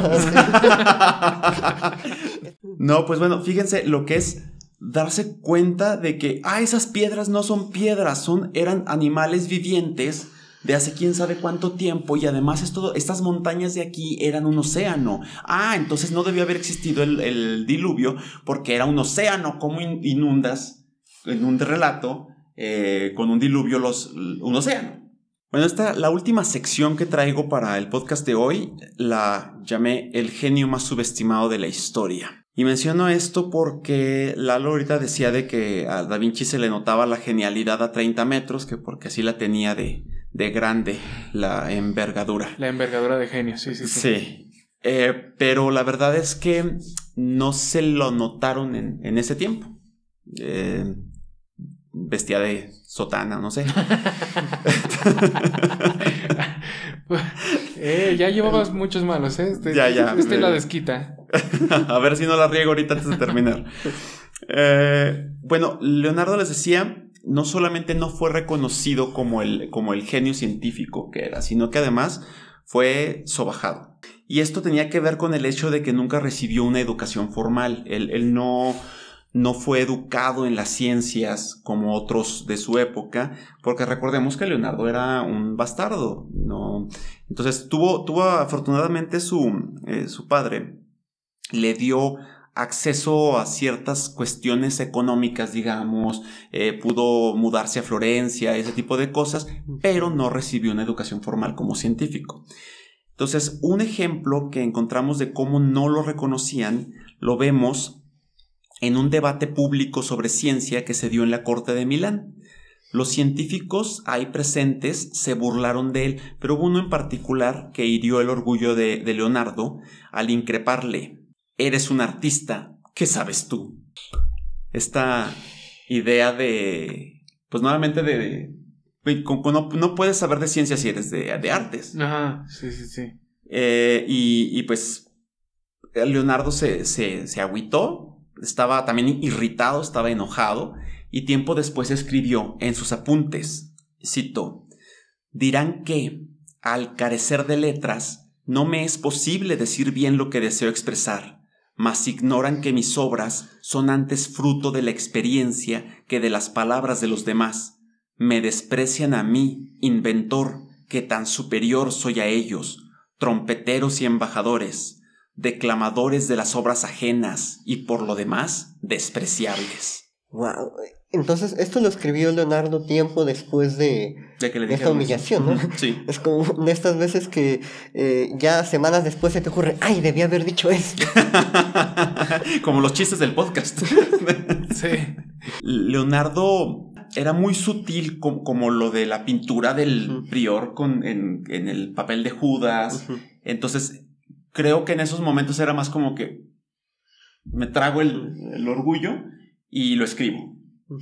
No, pues bueno, fíjense lo que es darse cuenta de que esas piedras no son piedras, eran animales vivientes de hace quién sabe cuánto tiempo, y además estas montañas de aquí eran un océano. Entonces no debió haber existido el diluvio porque era un océano. ¿Cómo inundas en un relato con un diluvio un océano? Bueno, la última sección que traigo para el podcast de hoy la llamé el genio más subestimado de la historia. Y menciono esto porque Lalo ahorita decía de que a Da Vinci se le notaba la genialidad a 30 metros, que porque así la tenía de grande la envergadura. La envergadura de genio, sí. Sí. Pero la verdad es que no se lo notaron en ese tiempo. Vestía de sotana, no sé. Ya llevabas muchos malos, ¿eh? Ya. La desquita. A ver si no la riego ahorita antes de terminar. Bueno, Leonardo, les decía, no solamente no fue reconocido como el genio científico que era, sino que además fue sobajado. Y esto tenía que ver con el hecho de que nunca recibió una educación formal. Él no fue educado en las ciencias como otros de su época, porque recordemos que Leonardo era un bastardo, ¿no? Entonces tuvo afortunadamente su padre le dio acceso a ciertas cuestiones económicas, digamos, pudo mudarse a Florencia, ese tipo de cosas, pero no recibió una educación formal como científico. Entonces, un ejemplo que encontramos de cómo no lo reconocían, lo vemos en un debate público sobre ciencia que se dio en la corte de Milán. Los científicos ahí presentes se burlaron de él, pero hubo uno en particular que hirió el orgullo de Leonardo al increparle: eres un artista, ¿qué sabes tú? Esta idea de, pues nuevamente no puedes saber de ciencia si eres de artes. Ajá, sí. Y pues Leonardo se agüitó, estaba también irritado, estaba enojado, y tiempo después escribió en sus apuntes, cito: dirán que, al carecer de letras, no me es posible decir bien lo que deseo expresar, mas ignoran que mis obras son antes fruto de la experiencia que de las palabras de los demás. Me desprecian a mí, inventor, que tan superior soy a ellos, trompeteros y embajadores, declamadores de las obras ajenas y por lo demás despreciables. Wow. Entonces, esto lo escribió Leonardo tiempo después de que le esta humillación, ¿no? Sí. Es como de estas veces que ya semanas después se te ocurre, ¡ay, debí haber dicho esto! Como los chistes del podcast. Sí. Leonardo era muy sutil, como lo de la pintura del prior en el papel de Judas. Entonces, creo que en esos momentos era más como que me trago el orgullo y lo escribo.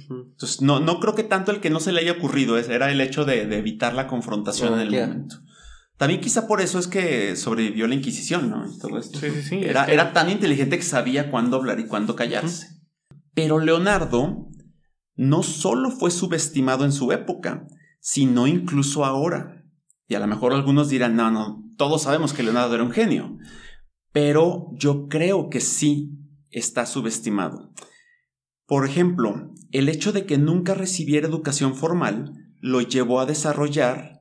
Entonces, no creo que tanto el que no se le haya ocurrido era el hecho de evitar la confrontación en el momento. También quizá por eso es que sobrevivió la Inquisición, ¿no? Y todo esto. Sí. Era tan inteligente que sabía cuándo hablar y cuándo callarse. Pero Leonardo no solo fue subestimado en su época, sino incluso ahora. Y a lo mejor algunos dirán, no, todos sabemos que Leonardo era un genio. Pero yo creo que sí está subestimado. Por ejemplo, el hecho de que nunca recibiera educación formal lo llevó a desarrollar,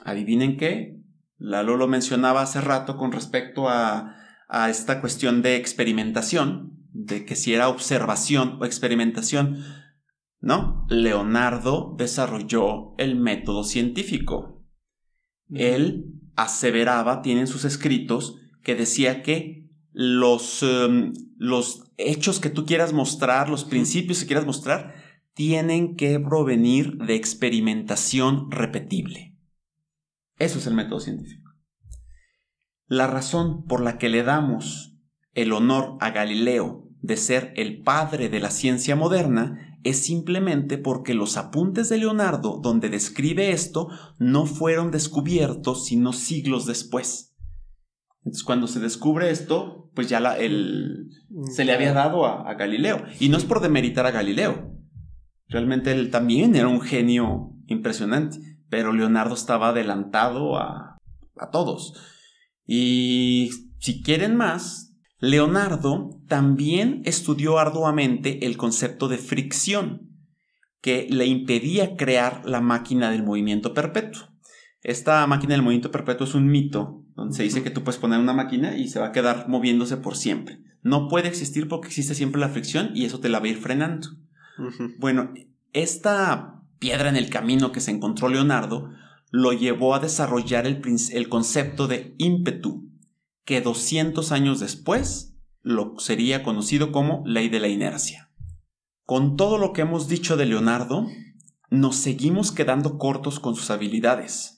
adivinen qué, Lalo lo mencionaba hace rato con respecto a esta cuestión de experimentación, de que si era observación o experimentación. No, Leonardo desarrolló el método científico. Él aseveraba, tiene en sus escritos, que decía que los hechos que tú quieras mostrar, los principios que quieras mostrar, tienen que provenir de experimentación repetible. Eso es el método científico. La razón por la que le damos el honor a Galileo de ser el padre de la ciencia moderna es simplemente porque los apuntes de Leonardo, donde describe esto, no fueron descubiertos sino siglos después. Entonces, cuando se descubre esto, pues ya se le había dado a Galileo. Y no es por demeritar a Galileo. Realmente él también era un genio impresionante. Pero Leonardo estaba adelantado a todos. Y si quieren más, Leonardo también estudió arduamente el concepto de fricción, que le impedía crear la máquina del movimiento perpetuo. Esta máquina del movimiento perpetuo es un mito donde se dice que tú puedes poner una máquina y se va a quedar moviéndose por siempre. No puede existir porque existe siempre la fricción y eso te la va a ir frenando. Bueno, esta piedra en el camino que se encontró Leonardo lo llevó a desarrollar el concepto de ímpetu, que 200 años después lo sería conocido como ley de la inercia. Con todo lo que hemos dicho de Leonardo, nos seguimos quedando cortos con sus habilidades.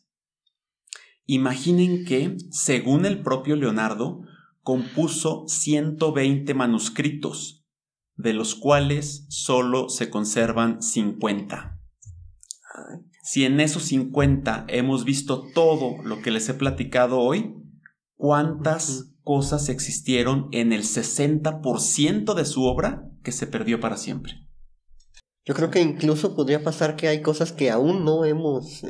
Imaginen que, según el propio Leonardo, compuso 120 manuscritos, de los cuales solo se conservan 50. Si en esos 50 hemos visto todo lo que les he platicado hoy, ¿cuántas cosas existieron en el 60% de su obra que se perdió para siempre. Yo creo que incluso podría pasar que hay cosas que aún no hemos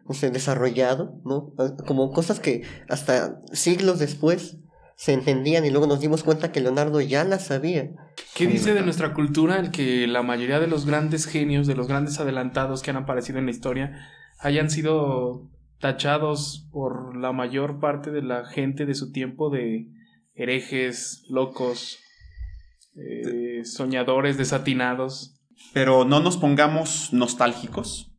desarrollado, ¿no? Como cosas que hasta siglos después se entendían y luego nos dimos cuenta que Leonardo ya las sabía. ¿Qué dice de nuestra cultura el que la mayoría de los grandes genios, de los grandes adelantados que han aparecido en la historia, hayan sido tachados por la mayor parte de la gente de su tiempo de herejes, locos, soñadores, desatinados? Pero no nos pongamos nostálgicos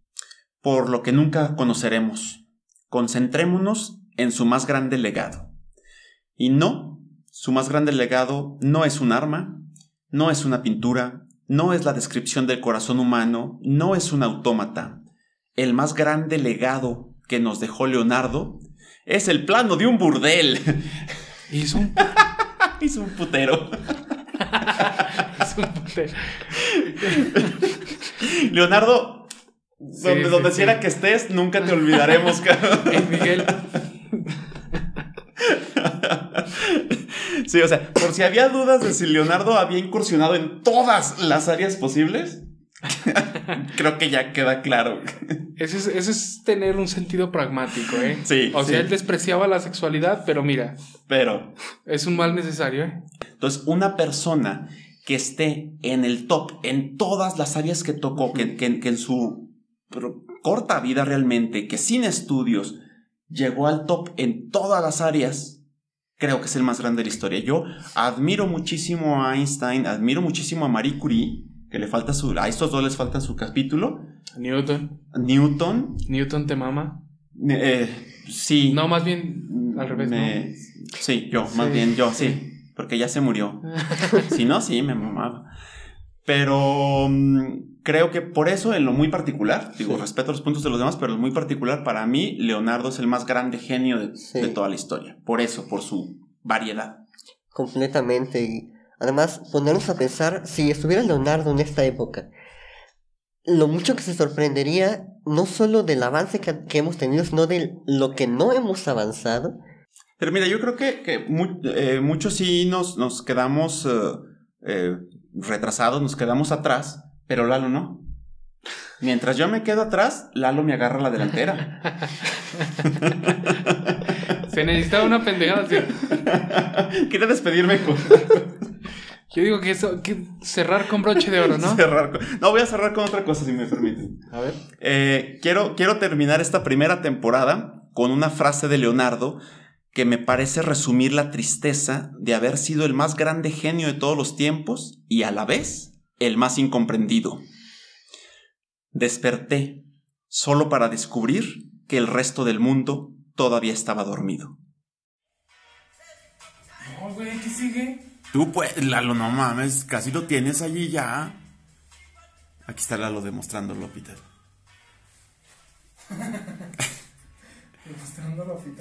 por lo que nunca conoceremos. Concentrémonos en su más grande legado. Y no, su más grande legado no es un arma, no es una pintura, no es la descripción del corazón humano, no es un autómata. El más grande legado que nos dejó Leonardo es el plano de un burdel. Hizo un putero. Es un putero. Leonardo, donde quiera que estés, nunca te olvidaremos, cabrón. Miguel. Sí, o sea, por si había dudas de si Leonardo había incursionado en todas las áreas posibles, creo que ya queda claro. Eso es tener un sentido pragmático, ¿eh? Sí. O sea, él despreciaba la sexualidad, pero mira. Pero es un mal necesario, ¿eh? Entonces, una persona que esté en el top en todas las áreas que tocó, que en su corta vida realmente, que sin estudios llegó al top en todas las áreas, creo que es el más grande de la historia. Yo admiro muchísimo a Einstein, admiro muchísimo a Marie Curie, que a estos dos les falta su capítulo. Newton te mama. Sí. No, más bien al revés, ¿no? Sí, más bien yo, sí. Porque ya se murió. Si no, sí, me mamaba. Pero creo que por eso, en lo muy particular, respeto los puntos de los demás, pero en lo muy particular, para mí, Leonardo es el más grande genio de toda la historia. Por eso, por su variedad. Completamente. Y además, ponernos a pensar, si estuviera Leonardo en esta época, lo mucho que se sorprendería, no solo del avance que hemos tenido, sino de lo que no hemos avanzado. Pero mira, yo creo que muchos sí nos quedamos retrasados, nos quedamos atrás, pero Lalo no. Mientras yo me quedo atrás, Lalo me agarra la delantera. Se necesitaba una pendejada así. Quiero despedirme con... Yo digo que cerrar con broche de oro, ¿no? No, voy a cerrar con otra cosa, si me permiten. A ver. Quiero terminar esta primera temporada con una frase de Leonardo que me parece resumir la tristeza de haber sido el más grande genio de todos los tiempos y a la vez el más incomprendido. Desperté solo para descubrir que el resto del mundo todavía estaba dormido. No, güey, ¿qué sigue? Tú pues, Lalo, no mames, casi lo tienes allí ya. Aquí está Lalo demostrándolo, Peter.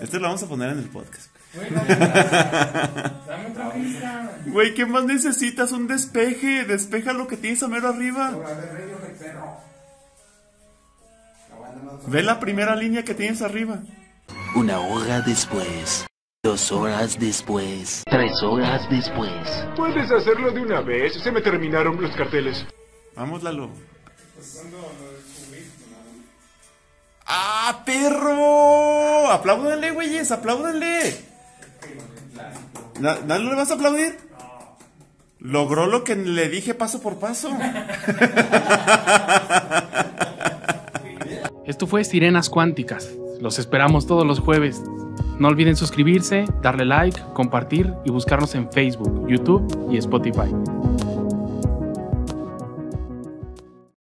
Esto lo vamos a poner en el podcast. Dame otra pista. Güey, ¿qué más necesitas? Un despeje. Despeja lo que tienes a mero arriba. Ve la primera línea que tienes arriba. 1 hora después, 2 horas después, 3 horas después. Puedes hacerlo de una vez, se me terminaron los carteles. Vamos, Lalo. ¡Ah, perro! ¡Apláudanle, güeyes! ¡Apláudanle! ¿No le vas a aplaudir? Logró lo que le dije paso por paso. Esto fue Sirenas Cuánticas. Los esperamos todos los jueves. No olviden suscribirse, darle like, compartir y buscarnos en Facebook, YouTube y Spotify.